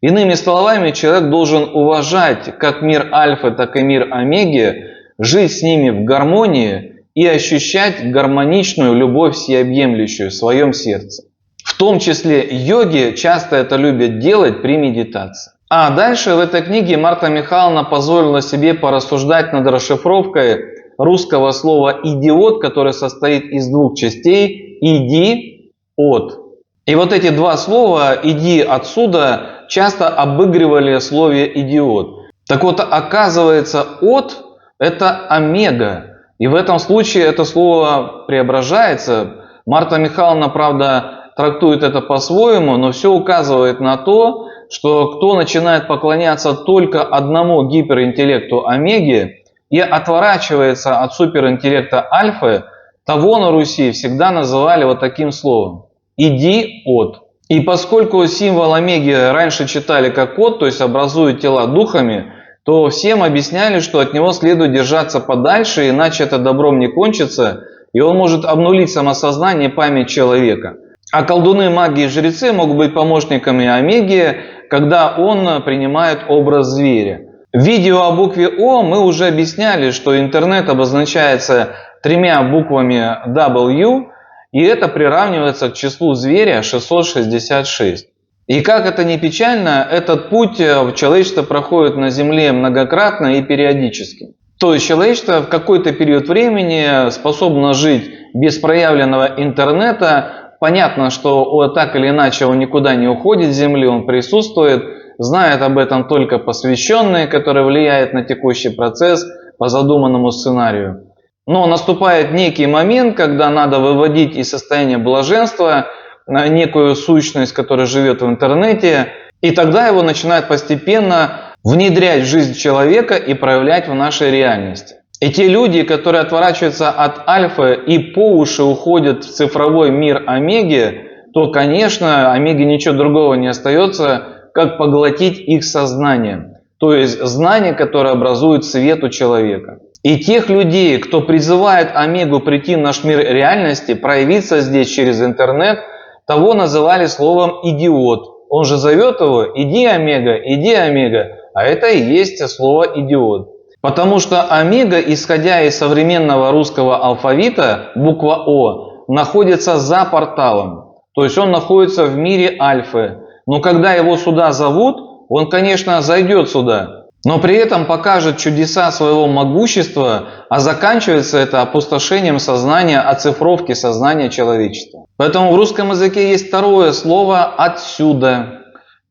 Иными словами, человек должен уважать как мир Альфы, так и мир Омеги, жить с ними в гармонии и ощущать гармоничную любовь всеобъемлющую в своем сердце. В том числе йоги часто это любят делать при медитации. А дальше в этой книге Марта Михайловна позволила себе порассуждать над расшифровкой русского слова «идиот», которое состоит из двух частей «иди», «от». И вот эти два слова «иди отсюда» часто обыгрывали в слове «идиот». Так вот, оказывается, «от» – это омега. И в этом случае это слово преображается. Марта Михайловна, правда, трактует это по-своему, но все указывает на то, что кто начинает поклоняться только одному гиперинтеллекту омеги и отворачивается от суперинтеллекта альфы, того на Руси всегда называли вот таким словом – «иди от». И поскольку символ омеги раньше читали как код, то есть образует тела духами, то всем объясняли, что от него следует держаться подальше, иначе это добром не кончится, и он может обнулить самосознание и память человека. А колдуны, маги и жрецы могут быть помощниками омеги, когда он принимает образ зверя. В видео о букве О мы уже объясняли, что интернет обозначается тремя буквами W, и это приравнивается к числу зверя 666. И как это ни печально, этот путь человечество проходит на Земле многократно и периодически. То есть человечество в какой-то период времени способно жить без проявленного интернета. Понятно, что так или иначе он никуда не уходит с Земли, он присутствует. Знают об этом только посвященные, которые влияют на текущий процесс по задуманному сценарию. Но наступает некий момент, когда надо выводить из состояния блаженства некую сущность, которая живет в интернете, и тогда его начинают постепенно внедрять в жизнь человека и проявлять в нашей реальности. И те люди, которые отворачиваются от альфы и по уши уходят в цифровой мир омеги, то, конечно, омеге ничего другого не остается, как поглотить их сознание, то есть знание, которое образует свет у человека. И тех людей, кто призывает омегу прийти в наш мир реальности, проявиться здесь через интернет, того называли словом «идиот». Он же зовет его «иди, омега», а это и есть слово «идиот». Потому что омега, исходя из современного русского алфавита, буква О, находится за порталом. То есть он находится в мире альфы. Но когда его сюда зовут, он, конечно, зайдет сюда. Но при этом покажет чудеса своего могущества, а заканчивается это опустошением сознания, оцифровки сознания человечества. Поэтому в русском языке есть второе слово «отсюда».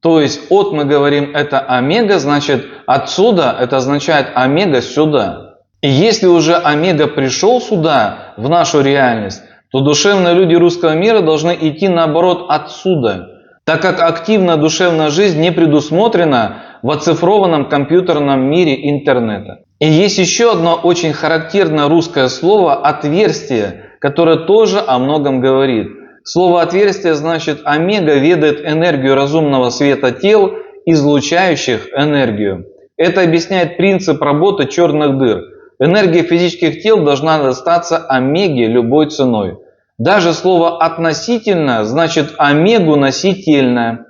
То есть «от» мы говорим это омега, значит «отсюда» это означает омега сюда. И если уже омега пришел сюда, в нашу реальность, то душевные люди русского мира должны идти наоборот отсюда, так как активная душевная жизнь не предусмотрена в оцифрованном компьютерном мире интернета. И есть еще одно очень характерное русское слово «отверстие», которое тоже о многом говорит. Слово «отверстие» значит «омега ведает энергию разумного света тел, излучающих энергию». Это объясняет принцип работы черных дыр. Энергия физических тел должна достаться омеге любой ценой. Даже слово «относительно» значит «омегу носительное».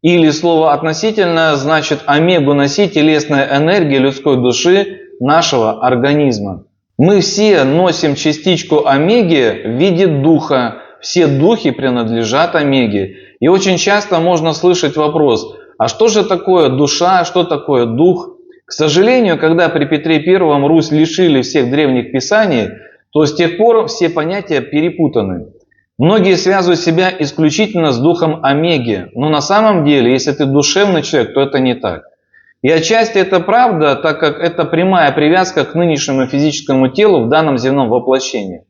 Или слово «относительно» значит «омегу носи телесная энергия людской души нашего организма». Мы все носим частичку омеги в виде духа. Все духи принадлежат омеге. И очень часто можно слышать вопрос: а что же такое душа, что такое дух? К сожалению, когда при Петре I Русь лишили всех древних писаний, то с тех пор все понятия перепутаны. Многие связывают себя исключительно с духом омеги, но на самом деле, если ты душевный человек, то это не так. И отчасти это правда, так как это прямая привязка к нынешнему физическому телу в данном земном воплощении.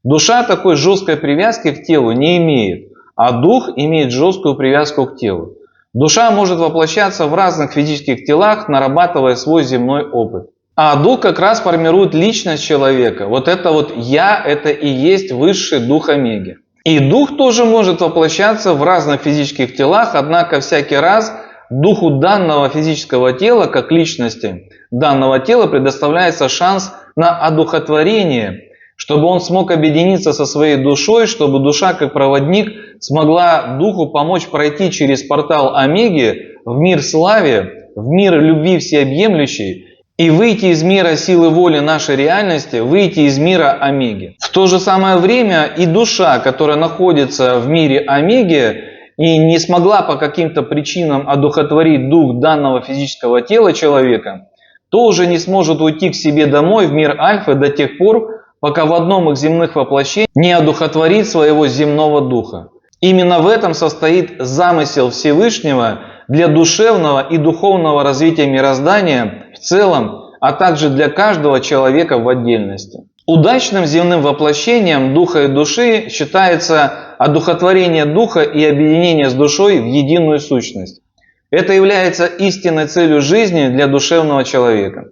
Душа такой жесткой привязки к телу не имеет, а дух имеет жесткую привязку к телу. Душа может воплощаться в разных физических телах, нарабатывая свой земной опыт. А дух как раз формирует личность человека. Вот это вот «я» – это и есть высший дух омеги. И дух тоже может воплощаться в разных физических телах, однако всякий раз духу данного физического тела, как личности данного тела, предоставляется шанс на одухотворение, чтобы он смог объединиться со своей душой, чтобы душа как проводник смогла духу помочь пройти через портал омеги в мир славы, в мир любви всеобъемлющей, и выйти из мира силы воли нашей реальности, выйти из мира омеги. В то же самое время и душа, которая находится в мире омеги и не смогла по каким-то причинам одухотворить дух данного физического тела человека, тоже не сможет уйти к себе домой в мир альфы до тех пор, пока в одном из земных воплощений не одухотворит своего земного духа. Именно в этом состоит замысел Всевышнего для душевного и духовного развития мироздания в целом, а также для каждого человека в отдельности. Удачным земным воплощением духа и души считается одухотворение духа и объединение с душой в единую сущность. Это является истинной целью жизни для душевного человека.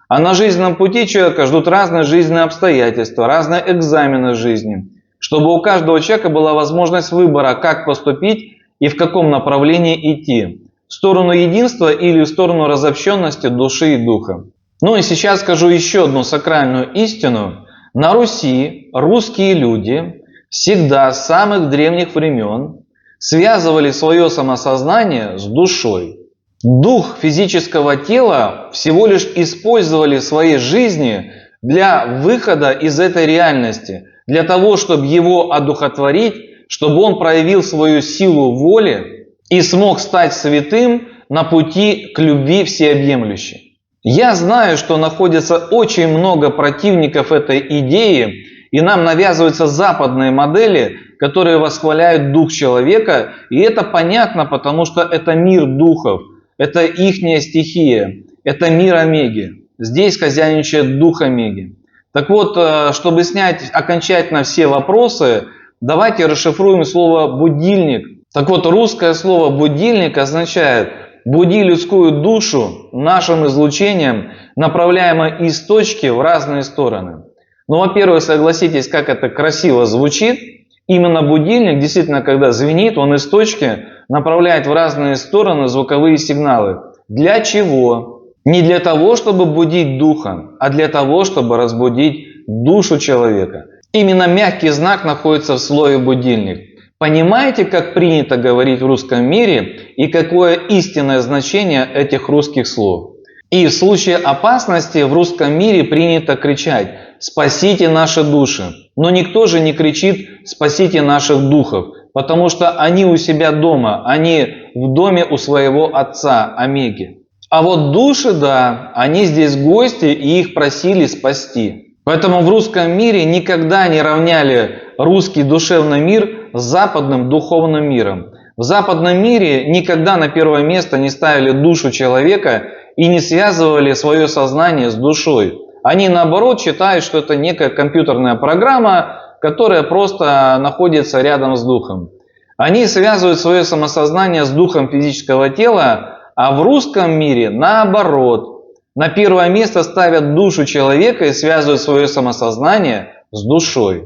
А на жизненном пути человека ждут разные жизненные обстоятельства, разные экзамены жизни, чтобы у каждого человека была возможность выбора, как поступить и в каком направлении идти, в сторону единства или в сторону разобщенности души и духа. Ну и сейчас скажу еще одну сакральную истину. На Руси русские люди всегда с самых древних времен связывали свое самосознание с душой. Дух физического тела всего лишь использовали в своей жизни для выхода из этой реальности, для того, чтобы его одухотворить, чтобы он проявил свою силу воли и смог стать святым на пути к любви всеобъемлющей. Я знаю, что находится очень много противников этой идеи, и нам навязываются западные модели, которые восхваляют дух человека, и это понятно, потому что это мир духов, это ихняя стихия, это мир Омеги. Здесь хозяйничает дух Омеги. Так вот, чтобы снять окончательно все вопросы, давайте расшифруем слово «будильник». Так вот, русское слово «будильник» означает «буди людскую душу нашим излучением, направляемо из точки в разные стороны». Ну, во-первых, согласитесь, как это красиво звучит. Именно будильник, действительно, когда звенит, он из точки направляет в разные стороны звуковые сигналы. Для чего? Не для того, чтобы будить духа, а для того, чтобы разбудить душу человека. Именно мягкий знак находится в слове «будильник». Понимаете, как принято говорить в русском мире и какое истинное значение этих русских слов? И в случае опасности в русском мире принято кричать «спасите наши души». Но никто же не кричит «спасите наших духов», потому что они у себя дома, они в доме у своего отца Омеги. А вот души, да, они здесь гости и их просили спасти. Поэтому в русском мире никогда не равняли русский душевный мир с западным духовным миром. В западном мире никогда на первое место не ставили душу человека и не связывали свое сознание с душой. Они наоборот считают, что это некая компьютерная программа, которая просто находится рядом с духом. Они связывают свое самосознание с духом физического тела, а в русском мире наоборот. На первое место ставят душу человека и связывают свое самосознание с душой.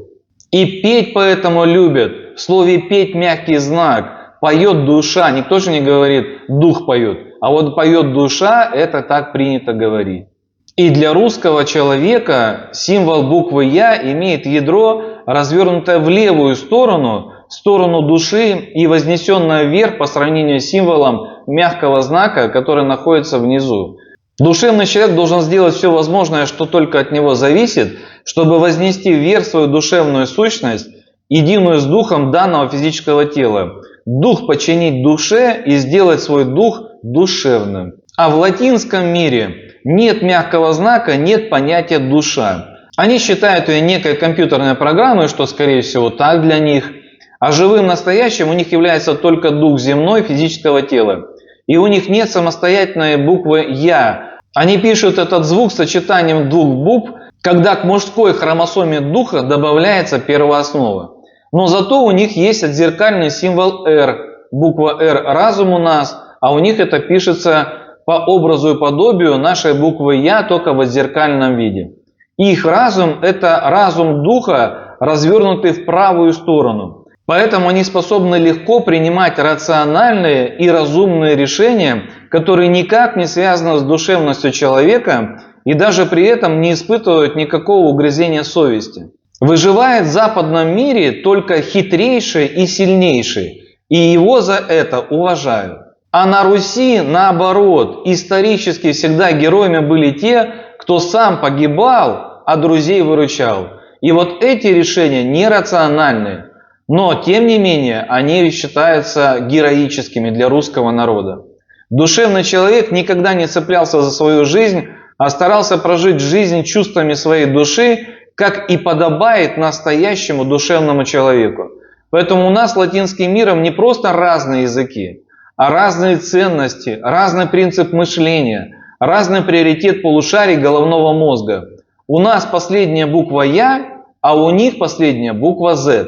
И петь поэтому любят. В слове «петь» мягкий знак. Поет душа. Никто же не говорит «дух поет». А вот поет душа, это так принято говорить. И для русского человека символ буквы «Я» имеет ядро, развернутое в левую сторону, в сторону души и вознесенное вверх по сравнению с символом мягкого знака, который находится внизу. Душевный человек должен сделать все возможное, что только от него зависит, чтобы вознести вверх свою душевную сущность, единую с духом данного физического тела. Дух подчинить душе и сделать свой дух душевным. А в латинском мире нет мягкого знака, нет понятия душа. Они считают ее некой компьютерной программой, что скорее всего так для них. А живым настоящим у них является только дух земной физического тела. И у них нет самостоятельной буквы «Я». Они пишут этот звук сочетанием двух букв, когда к мужской хромосоме духа добавляется первооснова. Но зато у них есть отзеркальный символ «Р». Буква «Р» – разум у нас, а у них это пишется по образу и подобию нашей буквы «Я», только в отзеркальном виде. Их разум – это разум духа, развернутый в правую сторону. Поэтому они способны легко принимать рациональные и разумные решения, которые никак не связаны с душевностью человека и даже при этом не испытывают никакого угрызения совести. Выживает в западном мире только хитрейший и сильнейший, и его за это уважают. А на Руси, наоборот, исторически всегда героями были те, кто сам погибал, а друзей выручал. И вот эти решения нерациональные. Но, тем не менее, они считаются героическими для русского народа. Душевный человек никогда не цеплялся за свою жизнь, а старался прожить жизнь чувствами своей души, как и подобает настоящему душевному человеку. Поэтому у нас с латинским миром не просто разные языки, а разные ценности, разный принцип мышления, разный приоритет полушарий головного мозга. У нас последняя буква «Я», а у них последняя буква «Z».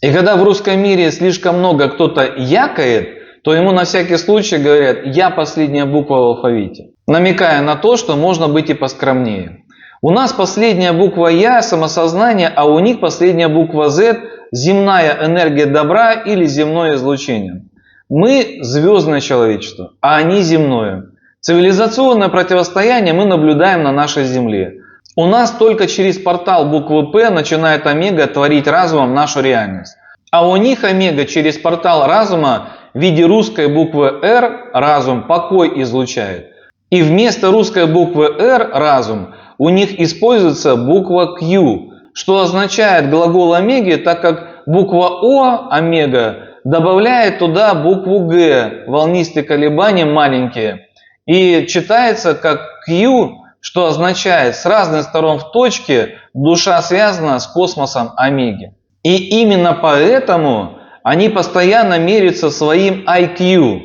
И когда в русском мире слишком много кто-то якает, то ему на всякий случай говорят «Я последняя буква в алфавите», намекая на то, что можно быть и поскромнее. У нас последняя буква «Я» – самосознание, а у них последняя буква «Z» – земная энергия добра или земное излучение. Мы – звездное человечество, а они – земное. Цивилизационное противостояние мы наблюдаем на нашей Земле. У нас только через портал буквы «П» начинает омега творить разумом нашу реальность. А у них омега через портал разума в виде русской буквы «Р» разум покой излучает. И вместо русской буквы «Р» разум у них используется буква «Q», что означает глагол омеги, так как буква «О» омега добавляет туда букву «Г», волнистые колебания маленькие, и читается как «Q», что означает с разных сторон в точке душа связана с космосом омеги. И именно поэтому они постоянно меряются своим IQ,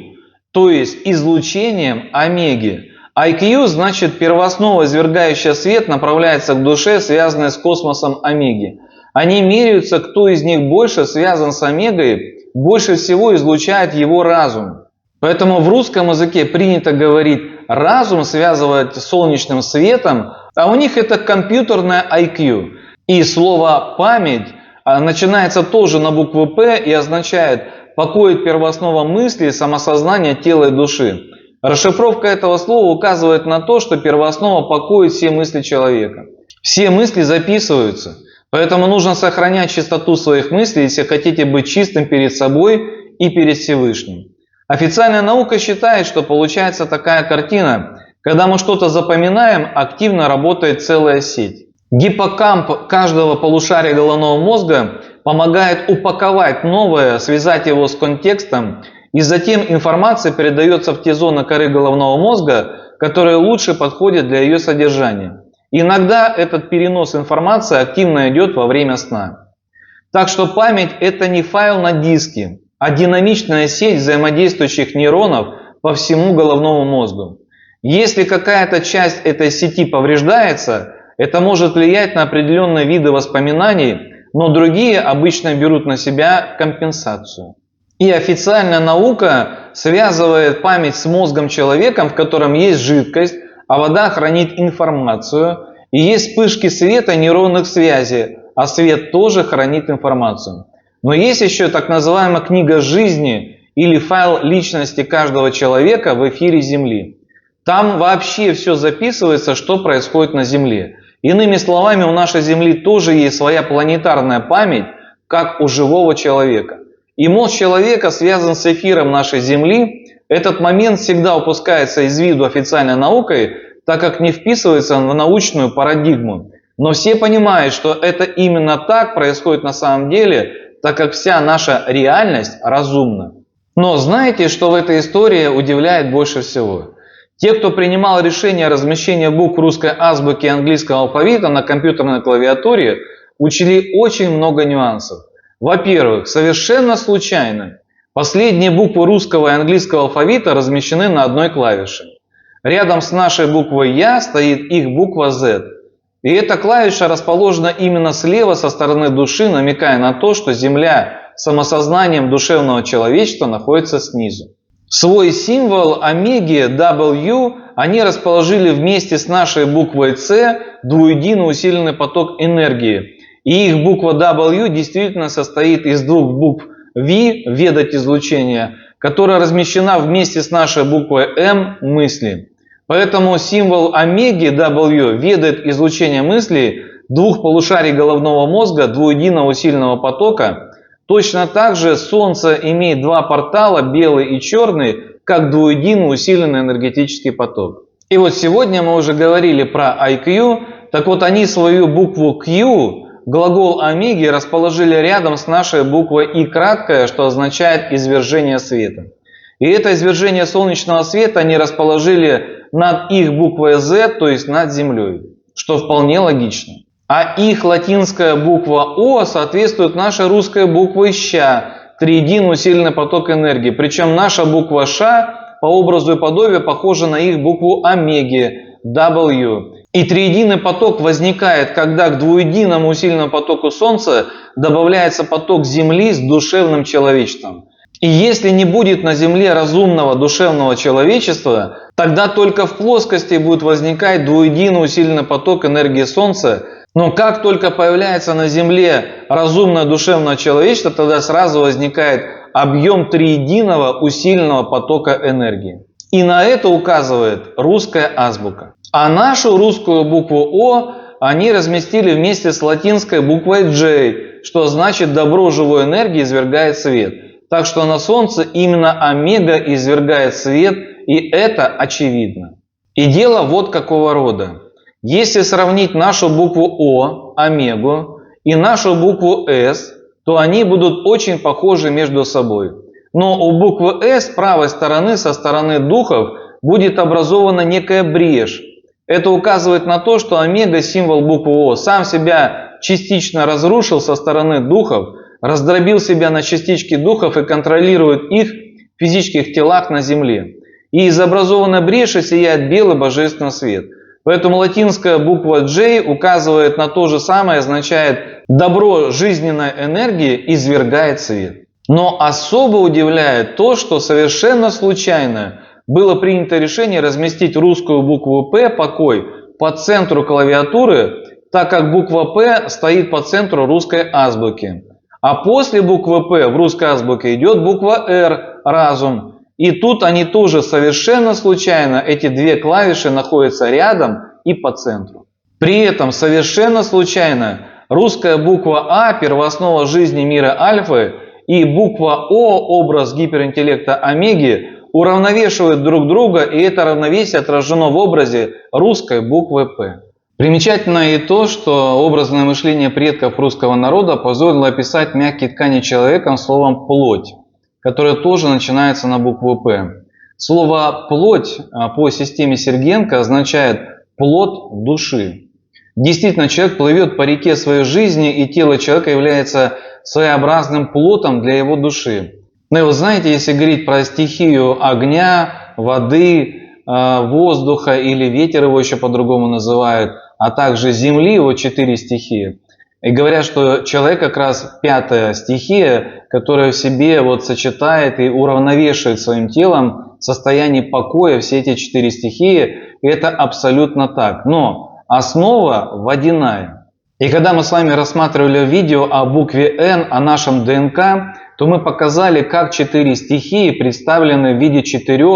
то есть излучением омеги. IQ значит первооснова, извергающая свет, направляется к душе, связанной с космосом омеги. Они меряются, кто из них больше связан с омегой, больше всего излучает его разум. Поэтому в русском языке принято говорить разум связывать с солнечным светом, а у них это компьютерное IQ. И слово «память» начинается тоже на букву «П» и означает «покоить первооснова мысли, самосознания, тела и души». Расшифровка этого слова указывает на то, что первооснова покоит все мысли человека. Все мысли записываются, поэтому нужно сохранять чистоту своих мыслей, если хотите быть чистым перед собой и перед Всевышним. Официальная наука считает, что получается такая картина, когда мы что-то запоминаем, активно работает целая сеть. Гиппокамп каждого полушария головного мозга помогает упаковать новое, связать его с контекстом, и затем информация передается в те зоны коры головного мозга, которые лучше подходят для ее содержания. Иногда этот перенос информации активно идет во время сна. Так что память – это не файл на диске, а динамичная сеть взаимодействующих нейронов по всему головному мозгу. Если какая-то часть этой сети повреждается, это может влиять на определенные виды воспоминаний, но другие обычно берут на себя компенсацию. И официальная наука связывает память с мозгом человека, в котором есть жидкость, а вода хранит информацию, и есть вспышки света нейронных связей, а свет тоже хранит информацию. Но есть еще так называемая книга жизни или файл личности каждого человека в эфире Земли. Там вообще все записывается, что происходит на Земле. Иными словами, у нашей Земли тоже есть своя планетарная память, как у живого человека. И мозг человека связан с эфиром нашей Земли. Этот момент всегда упускается из виду официальной наукой, так как не вписывается в научную парадигму. Но все понимают, что это именно так происходит на самом деле, так как вся наша реальность разумна. Но знаете, что в этой истории удивляет больше всего? Те, кто принимал решение о размещении букв русской азбуки и английского алфавита на компьютерной клавиатуре, учли очень много нюансов. Во-первых, совершенно случайно последние буквы русского и английского алфавита размещены на одной клавише. Рядом с нашей буквой «Я» стоит их буква «Z». И эта клавиша расположена именно слева со стороны души, намекая на то, что Земля самосознанием душевного человечества находится снизу. Свой символ омеги W они расположили вместе с нашей буквой C двуединый усиленный поток энергии. И их буква W действительно состоит из двух букв V, ведать излучения, которая размещена вместе с нашей буквой M, мысли. Поэтому символ омеги W ведает излучение мыслей двух полушарий головного мозга двуединого усиленного потока. Точно так же Солнце имеет два портала, белый и черный, как двуединый усиленный энергетический поток. И вот сегодня мы уже говорили про IQ, так вот они свою букву Q, глагол омеги, расположили рядом с нашей буквой И краткая, что означает извержение света. И это извержение солнечного света они расположили над их буквой Z, то есть над Землей, что вполне логично. А их латинская буква О соответствует нашей русской букве Щ, триединый усиленный поток энергии. Причем наша буква Ш по образу и подобию похожа на их букву омеги, W. И триединый поток возникает, когда к двуединому усиленному потоку Солнца добавляется поток Земли с душевным человечеством. И если не будет на Земле разумного душевного человечества, тогда только в плоскости будет возникать двуединый усиленный поток энергии Солнца. Но как только появляется на Земле разумное душевное человечество, тогда сразу возникает объем триединого усиленного потока энергии. И на это указывает русская азбука. А нашу русскую букву О они разместили вместе с латинской буквой J, что значит «добро живой энергии извергает свет». Так что на Солнце именно омега извергает свет, и это очевидно. И дело вот какого рода. Если сравнить нашу букву О, омегу, и нашу букву С, то они будут очень похожи между собой. Но у буквы С с правой стороны, со стороны духов, будет образована некая брешь. Это указывает на то, что омега, символ буквы О, сам себя частично разрушил со стороны духов, раздробил себя на частички духов и контролирует их в физических телах на Земле. И из образованной бреши сияет белый божественный свет. Поэтому латинская буква J указывает на то же самое, означает «добро жизненной энергии извергает свет». Но особо удивляет то, что совершенно случайно было принято решение разместить русскую букву П, покой, по центру клавиатуры, так как буква П стоит по центру русской азбуки. А после буквы П в русской азбуке идет буква Р, разум. И тут они тоже совершенно случайно, эти две клавиши находятся рядом и по центру. При этом совершенно случайно русская буква А, первооснова жизни мира альфы, и буква О, образ гиперинтеллекта омеги, уравновешивают друг друга, и это равновесие отражено в образе русской буквы П. Примечательно и то, что образное мышление предков русского народа позволило описать мягкие ткани человека словом «плоть», которое тоже начинается на букву «П». Слово «плоть» по системе Сергенко означает «плод души». Действительно, человек плывет по реке своей жизни, и тело человека является своеобразным плотом для его души. Ну и вы знаете, если говорить про стихию огня, воды, воздуха или ветер его еще по-другому называют, а также земли, его 4 стихии. И говорят, что человек как раз 5-я стихия, которая в себе сочетает и уравновешивает своим телом в состоянии покоя все эти 4 стихии. И это абсолютно так. Но основа водяная. И когда мы с вами рассматривали видео о букве Н, о нашем ДНК, то мы показали, как 4 стихии представлены в виде 4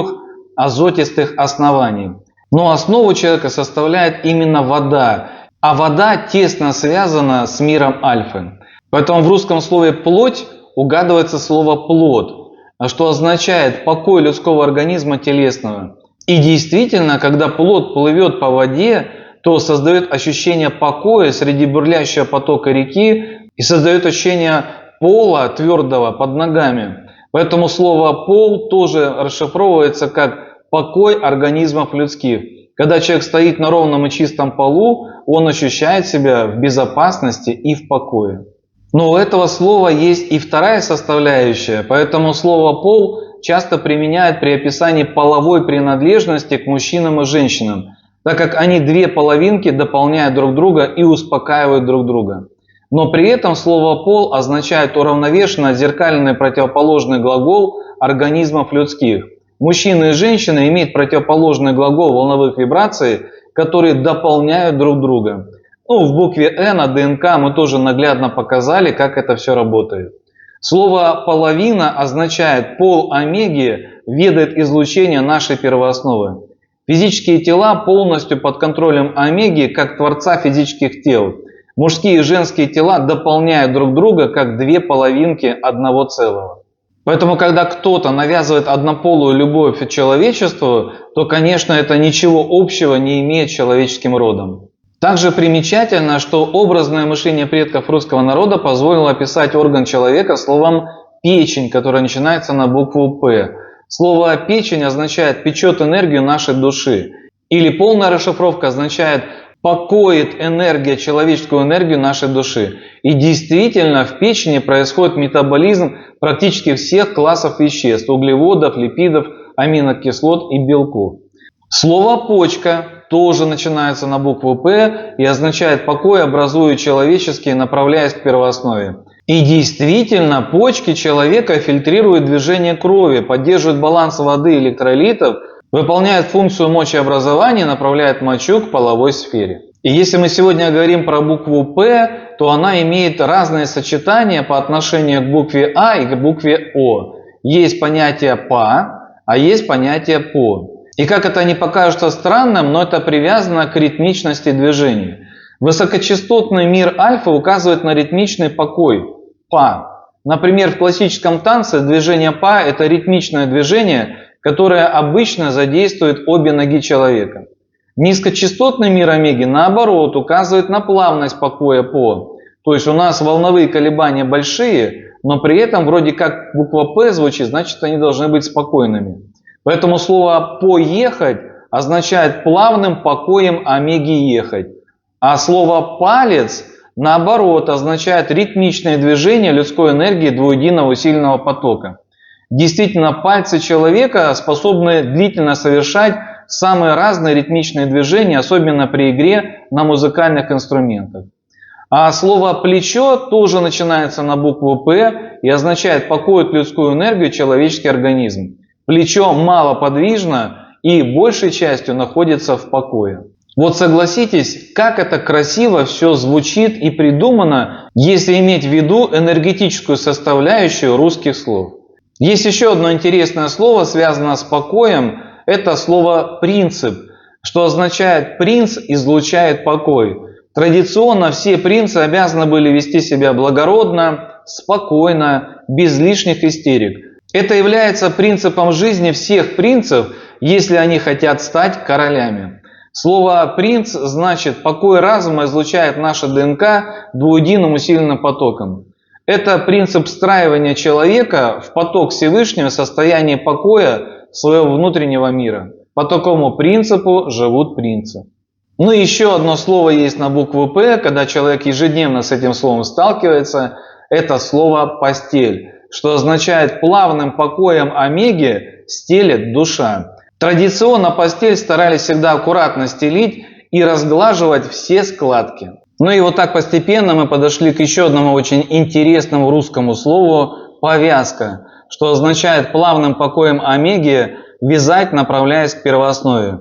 азотистых оснований. Но основу человека составляет именно вода. А вода тесно связана с миром альфы. Поэтому в русском слове «плоть» угадывается слово «плод», что означает покой людского организма телесного. И действительно, когда плод плывет по воде, то создает ощущение покоя среди бурлящего потока реки и создает ощущение пола твердого под ногами. Поэтому слово «пол» тоже расшифровывается как покой организмов людских. Когда человек стоит на ровном и чистом полу, он ощущает себя в безопасности и в покое. Но у этого слова есть и вторая составляющая, поэтому слово «пол» часто применяют при описании половой принадлежности к мужчинам и женщинам, так как они две половинки дополняют друг друга и успокаивают друг друга. Но при этом слово «пол» означает уравновешенно отзеркаленный противоположный глагол организмов людских. Мужчины и женщины имеют противоположный глагол волновых вибраций, которые дополняют друг друга. В букве «Н» от ДНК мы тоже наглядно показали, как это все работает. Слово «половина» означает пол омеги ведает излучение нашей первоосновы. Физические тела полностью под контролем омеги, как творца физических тел. Мужские и женские тела дополняют друг друга, как две половинки одного целого. Поэтому, когда кто-то навязывает однополую любовь к человечеству, то, конечно, это ничего общего не имеет с человеческим родом. Также примечательно, что образное мышление предков русского народа позволило описать орган человека словом «печень», которое начинается на букву «П». Слово «печень» означает «печет энергию нашей души». Или полная расшифровка означает покоит энергия, человеческую энергию нашей души. И действительно в печени происходит метаболизм практически всех классов веществ: углеводов, липидов, аминокислот и белков. Слово «почка» тоже начинается на букву «П» и означает «покой, образуя человеческие, направляясь к первооснове». И действительно, почки человека фильтрируют движение крови, поддерживают баланс воды и электролитов, выполняют функцию мочеобразования и направляют мочу к половой сфере. И если мы сегодня говорим про букву «П», то она имеет разные сочетания по отношению к букве «А» и к букве «О». Есть понятие «па», а есть понятие «по». И как это не покажется странным, но это привязано к ритмичности движения. Высокочастотный мир альфа указывает на ритмичный покой – па. Например, в классическом танце движение па – это ритмичное движение, которое обычно задействует обе ноги человека. Низкочастотный мир омеги, наоборот, указывает на плавность покоя по. То есть у нас волновые колебания большие, но при этом вроде как буква «П» звучит, значит они должны быть спокойными. Поэтому слово «поехать» означает плавным покоем омеги ехать. А слово «палец» наоборот означает ритмичное движение людской энергии двуединого усиленного потока. Действительно, пальцы человека способны длительно совершать самые разные ритмичные движения, особенно при игре на музыкальных инструментах. А слово «плечо» тоже начинается на букву «П» и означает «покоит людскую энергию человеческий организм». Плечо малоподвижно и большей частью находится в покое. Вот согласитесь, как это красиво все звучит и придумано, если иметь в виду энергетическую составляющую русских слов. Есть еще одно интересное слово, связанное с покоем, это слово «принцип», что означает «принц излучает покой». Традиционно все принцы обязаны были вести себя благородно, спокойно, без лишних истерик. Это является принципом жизни всех принцев, если они хотят стать королями. Слово «принц» значит «покой разума излучает наша ДНК двуединым усиленным потоком». Это принцип встраивания человека в поток Всевышнего в состоянии покоя своего внутреннего мира. По такому принципу живут принцы. Ну и еще одно слово есть на букву «П», когда человек ежедневно с этим словом сталкивается, это слово «постель», что означает плавным покоем омеги стелет душа. Традиционно постель старались всегда аккуратно стелить и разглаживать все складки. Ну и вот так постепенно мы подошли к еще одному очень интересному русскому слову «повязка», что означает плавным покоем омеги вязать, направляясь к первооснове.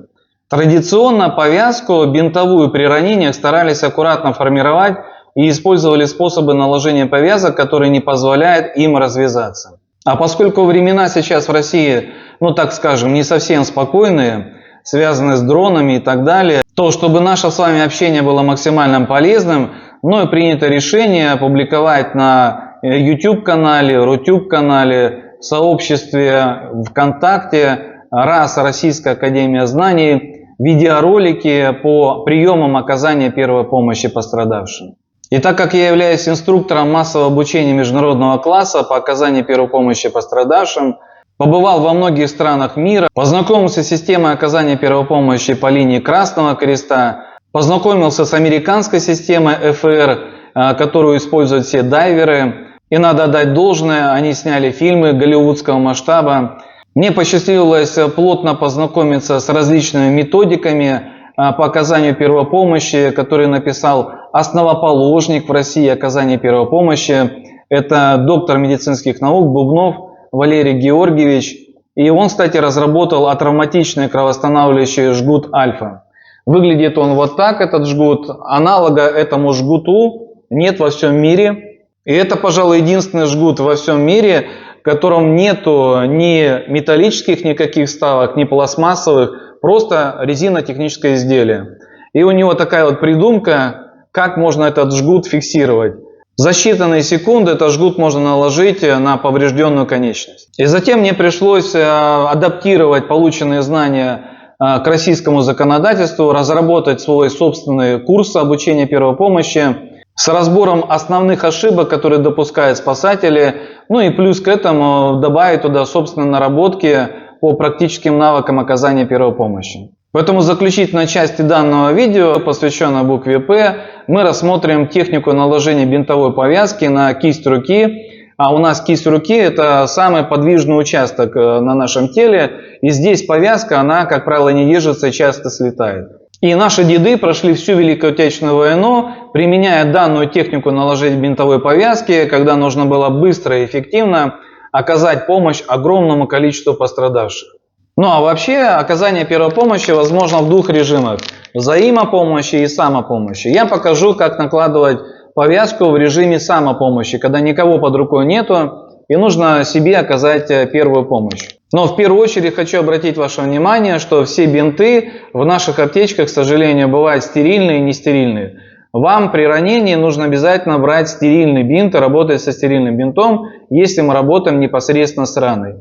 Традиционно повязку бинтовую при ранениях старались аккуратно формировать и использовали способы наложения повязок, которые не позволяют им развязаться. А поскольку времена сейчас в России, ну так скажем, не совсем спокойные, связаны с дронами и так далее, то чтобы наше с вами общение было максимально полезным, мною принято решение опубликовать на YouTube-канале, Рутюб-канале, в сообществе ВКонтакте РАС, Российская Академия Знаний, видеоролики по приемам оказания первой помощи пострадавшим. И так как я являюсь инструктором массового обучения международного класса по оказанию первой помощи пострадавшим, побывал во многих странах мира, познакомился с системой оказания первой помощи по линии Красного Креста, познакомился с американской системой ФР, которую используют все дайверы. И надо отдать должное, они сняли фильмы голливудского масштаба. Мне посчастливилось плотно познакомиться с различными методиками по оказанию первой помощи, которые написал основоположник в России оказания первой помощи. Это доктор медицинских наук Бубнов Валерий Георгиевич. И он, кстати, разработал атравматичный кровоостанавливающий жгут альфа. Выглядит он вот так, этот жгут. Аналога этому жгуту нет во всем мире. И это, пожалуй, единственный жгут во всем мире, в котором нету ни металлических никаких вставок, ни пластмассовых, просто резинотехническое изделие. И у него такая вот придумка, как можно этот жгут фиксировать. За считанные секунды этот жгут можно наложить на поврежденную конечность. И затем мне пришлось адаптировать полученные знания к российскому законодательству, разработать свой собственный курс обучения первой помощи с разбором основных ошибок, которые допускают спасатели, ну и плюс к этому добавить туда собственные наработки по практическим навыкам оказания первой помощи. Поэтому в заключительной части данного видео, посвященной букве П, мы рассмотрим технику наложения бинтовой повязки на кисть руки. А у нас кисть руки – это самый подвижный участок на нашем теле. И здесь повязка, она, как правило, не держится и часто слетает. И наши деды прошли всю Великую Отечественную войну, применяя данную технику наложения бинтовой повязки, когда нужно было быстро и эффективно оказать помощь огромному количеству пострадавших. Ну а вообще оказание первой помощи возможно в двух режимах – взаимопомощи и самопомощи. Я покажу, как накладывать повязку в режиме самопомощи, когда никого под рукой нету и нужно себе оказать первую помощь. Но в первую очередь хочу обратить ваше внимание, что все бинты в наших аптечках, к сожалению, бывают стерильные и нестерильные. Вам при ранении нужно обязательно брать стерильный бинт и работать со стерильным бинтом, если мы работаем непосредственно с раной.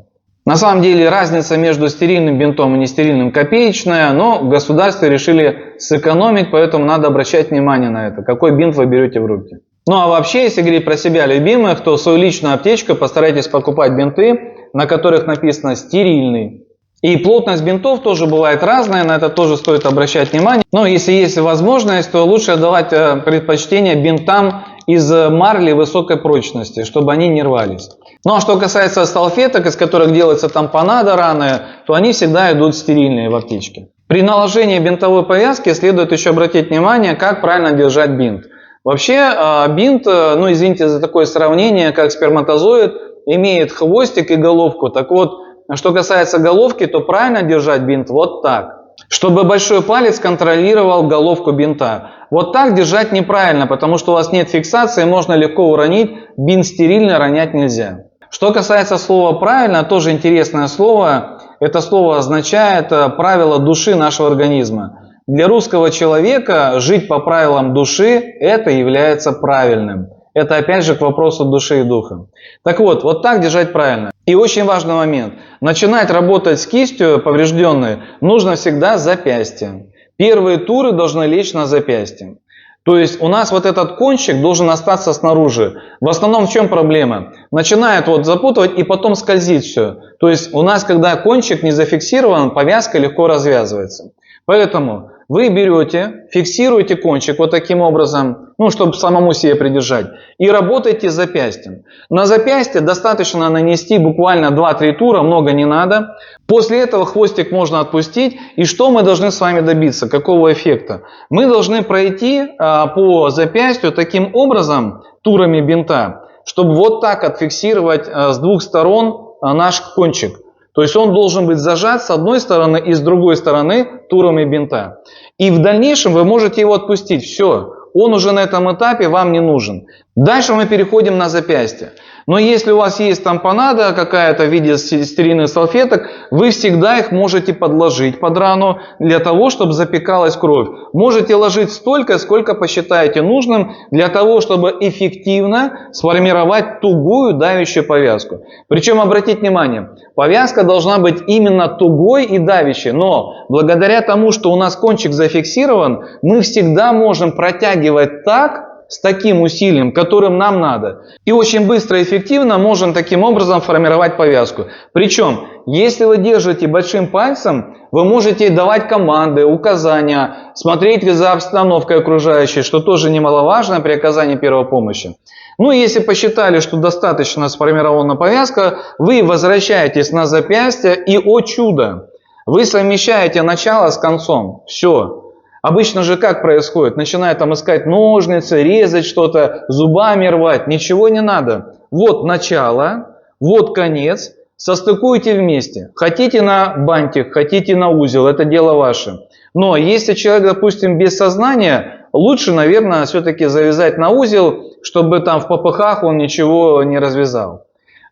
На самом деле разница между стерильным бинтом и нестерильным копеечная, но в государстве решили сэкономить, поэтому надо обращать внимание на это, какой бинт вы берете в руки. Ну а вообще, если говорить про себя любимых, то в свою личную аптечку постарайтесь покупать бинты, на которых написано «стерильный». И плотность бинтов тоже бывает разная, на это тоже стоит обращать внимание. Но если есть возможность, то лучше давать предпочтение бинтам из марли высокой прочности, чтобы они не рвались. Ну а что касается салфеток, из которых делается тампонада раны, то они всегда идут стерильные в аптечке. При наложении бинтовой повязки следует еще обратить внимание, как правильно держать бинт. Вообще бинт, ну извините за такое сравнение, как сперматозоид, имеет хвостик и головку. Так вот, что касается головки, то правильно держать бинт вот так, чтобы большой палец контролировал головку бинта. Вот так держать неправильно, потому что у вас нет фиксации, можно легко уронить, бинт стерильно ронять нельзя. Что касается слова «правильно», тоже интересное слово. Это слово означает правило души нашего организма. Для русского человека жить по правилам души – это является правильным. Это опять же к вопросу души и духа. Так вот, вот так держать правильно. И очень важный момент. Начинать работать с кистью поврежденной нужно всегда с запястья. Первые туры должны лечь на запястье. То есть у нас вот этот кончик должен остаться снаружи. В основном в чем проблема? Начинает вот запутывать и потом скользит все. То есть у нас, когда кончик не зафиксирован, повязка легко развязывается. Поэтому вы берете, фиксируете кончик вот таким образом, ну, чтобы самому себе придержать, и работаете с запястьем. На запястье достаточно нанести буквально 2-3 тура, много не надо. После этого хвостик можно отпустить. И что мы должны с вами добиться? Какого эффекта? Мы должны пройти по запястью таким образом, турами бинта, чтобы вот так отфиксировать с двух сторон наш кончик. То есть он должен быть зажат с одной стороны и с другой стороны турами бинта. И в дальнейшем вы можете его отпустить. Все, он уже на этом этапе вам не нужен. Дальше мы переходим на запястье. Но если у вас есть тампонада какая-то в виде стерильных салфеток, вы всегда их можете подложить под рану для того, чтобы запекалась кровь. Можете ложить столько, сколько посчитаете нужным, для того, чтобы эффективно сформировать тугую давящую повязку. Причем обратите внимание, повязка должна быть именно тугой и давящей, но благодаря тому, что у нас кончик зафиксирован, мы всегда можем протягивать так, с таким усилием, которым нам надо. И очень быстро и эффективно можем таким образом формировать повязку. Причем, если вы держите большим пальцем, вы можете давать команды, указания, смотреть за обстановкой окружающей, что тоже немаловажно при оказании первой помощи. Ну и если посчитали, что достаточно сформирована повязка, вы возвращаетесь на запястье и, о чудо, вы совмещаете начало с концом. Все. Обычно же как происходит? Начинают там искать ножницы, резать что-то, зубами рвать. Ничего не надо. Вот начало, вот конец. Состыкуйте вместе. Хотите на бантик, хотите на узел. Это дело ваше. Но если человек, допустим, без сознания, лучше, наверное, все-таки завязать на узел, чтобы там в попыхах он ничего не развязал.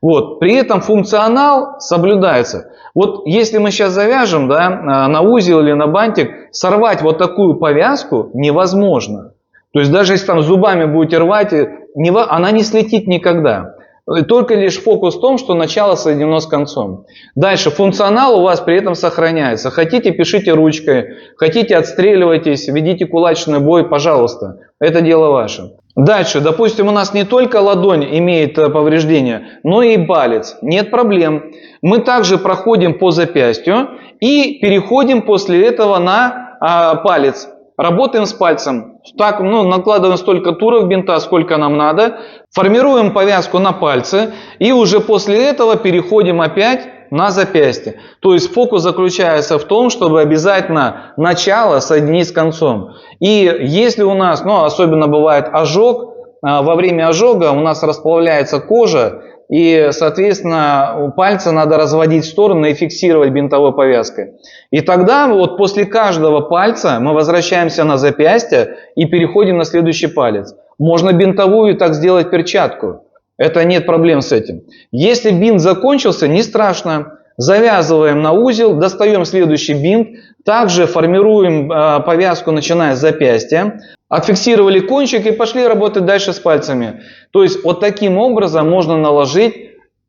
Вот. При этом функционал соблюдается. Вот если мы сейчас завяжем, да, на узел или на бантик, сорвать вот такую повязку невозможно. То есть даже если там зубами будете рвать, она не слетит никогда. Только лишь фокус в том, что начало соединено с концом. Дальше функционал у вас при этом сохраняется. Хотите, пишите ручкой, хотите, отстреливайтесь, ведите кулачный бой, пожалуйста. Это дело ваше. Дальше, допустим, у нас не только ладонь имеет повреждение, но и палец. Нет проблем. Мы также проходим по запястью и переходим после этого на палец. Работаем с пальцем. Так, накладываем столько туров бинта, сколько нам надо. Формируем повязку на пальце. И уже после этого переходим опять на запястье. То есть фокус заключается в том, чтобы обязательно начало соединить с концом. И если у нас, особенно бывает ожог, во время ожога у нас расплавляется кожа, и, соответственно, пальцы надо разводить в стороны и фиксировать бинтовой повязкой. И тогда вот после каждого пальца мы возвращаемся на запястье и переходим на следующий палец. Можно бинтовую так сделать перчатку. Это нет проблем с этим. Если бинт закончился, не страшно. Завязываем на узел, достаем следующий бинт. Также формируем повязку, начиная с запястья. Отфиксировали кончик и пошли работать дальше с пальцами. То есть вот таким образом можно наложить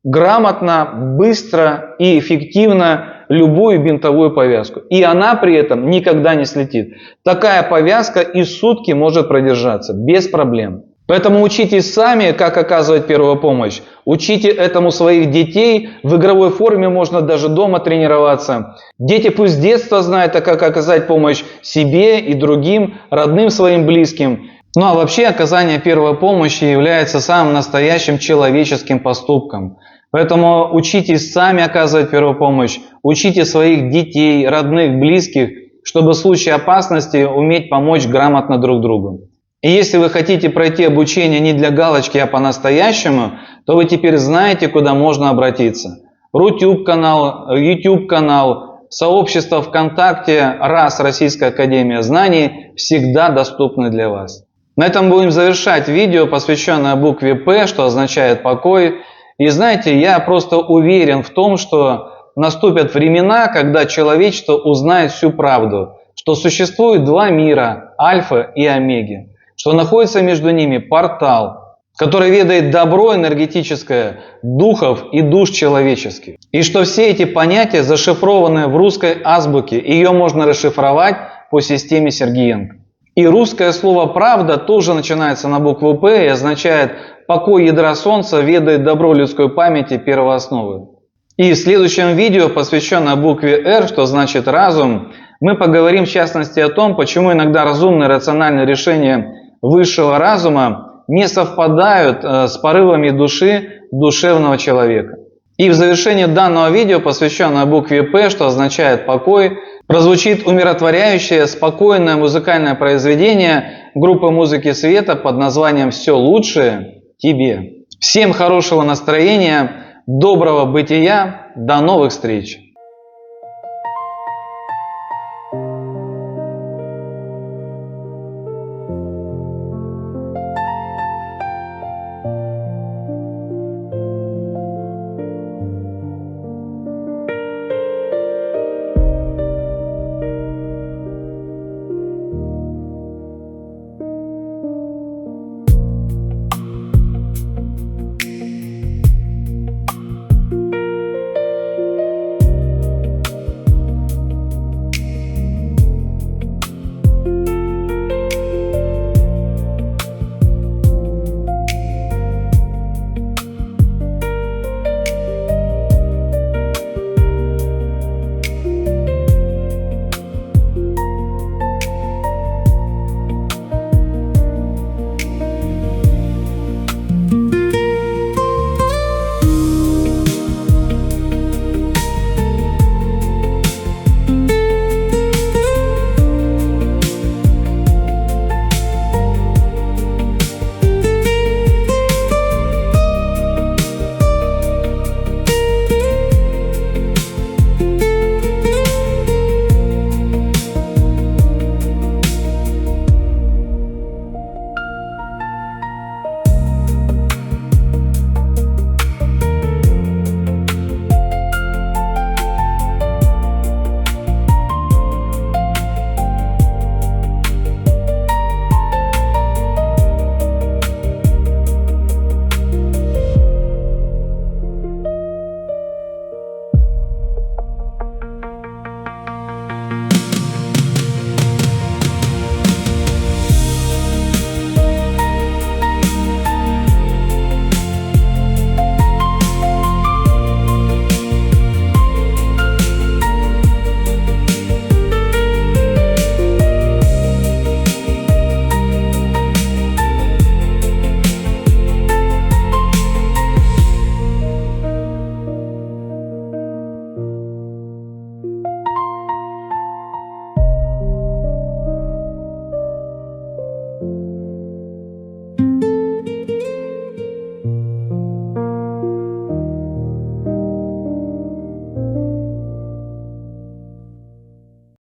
грамотно, быстро и эффективно любую бинтовую повязку. И она при этом никогда не слетит. Такая повязка и сутки может продержаться без проблем. Поэтому учитесь сами, как оказывать первую помощь. Учите этому своих детей. В игровой форме можно даже дома тренироваться. Дети пусть с детства знают, как оказать помощь себе и другим, родным своим близким. Ну а вообще оказание первой помощи является самым настоящим человеческим поступком. Поэтому учитесь сами оказывать первую помощь. Учите своих детей, родных, близких, чтобы в случае опасности уметь помочь грамотно друг другу. И если вы хотите пройти обучение не для галочки, а по-настоящему, то вы теперь знаете, куда можно обратиться. Рутюб-канал, YouTube-канал, сообщество ВКонтакте РАС, Российская Академия Знаний, всегда доступны для вас. На этом будем завершать видео, посвященное букве П, что означает покой. И знаете, я просто уверен в том, что наступят времена, когда человечество узнает всю правду, что существует два мира, альфа и омеги, что находится между ними портал, который ведает добро энергетическое духов и душ человеческих. И что все эти понятия зашифрованы в русской азбуке, ее можно расшифровать по системе Сергиенко. И русское слово «правда» тоже начинается на букву «П» и означает «покой ядра Солнца ведает добро людской памяти первоосновы». И в следующем видео, посвященное букве «Р», что значит «разум», мы поговорим в частности о том, почему иногда разумные рациональные решения высшего разума не совпадают с порывами души душевного человека. И в завершении данного видео, посвященное букве «П», что означает «покой», прозвучит умиротворяющее, спокойное музыкальное произведение группы музыки света под названием «Все лучшее тебе». Всем хорошего настроения, доброго бытия, до новых встреч!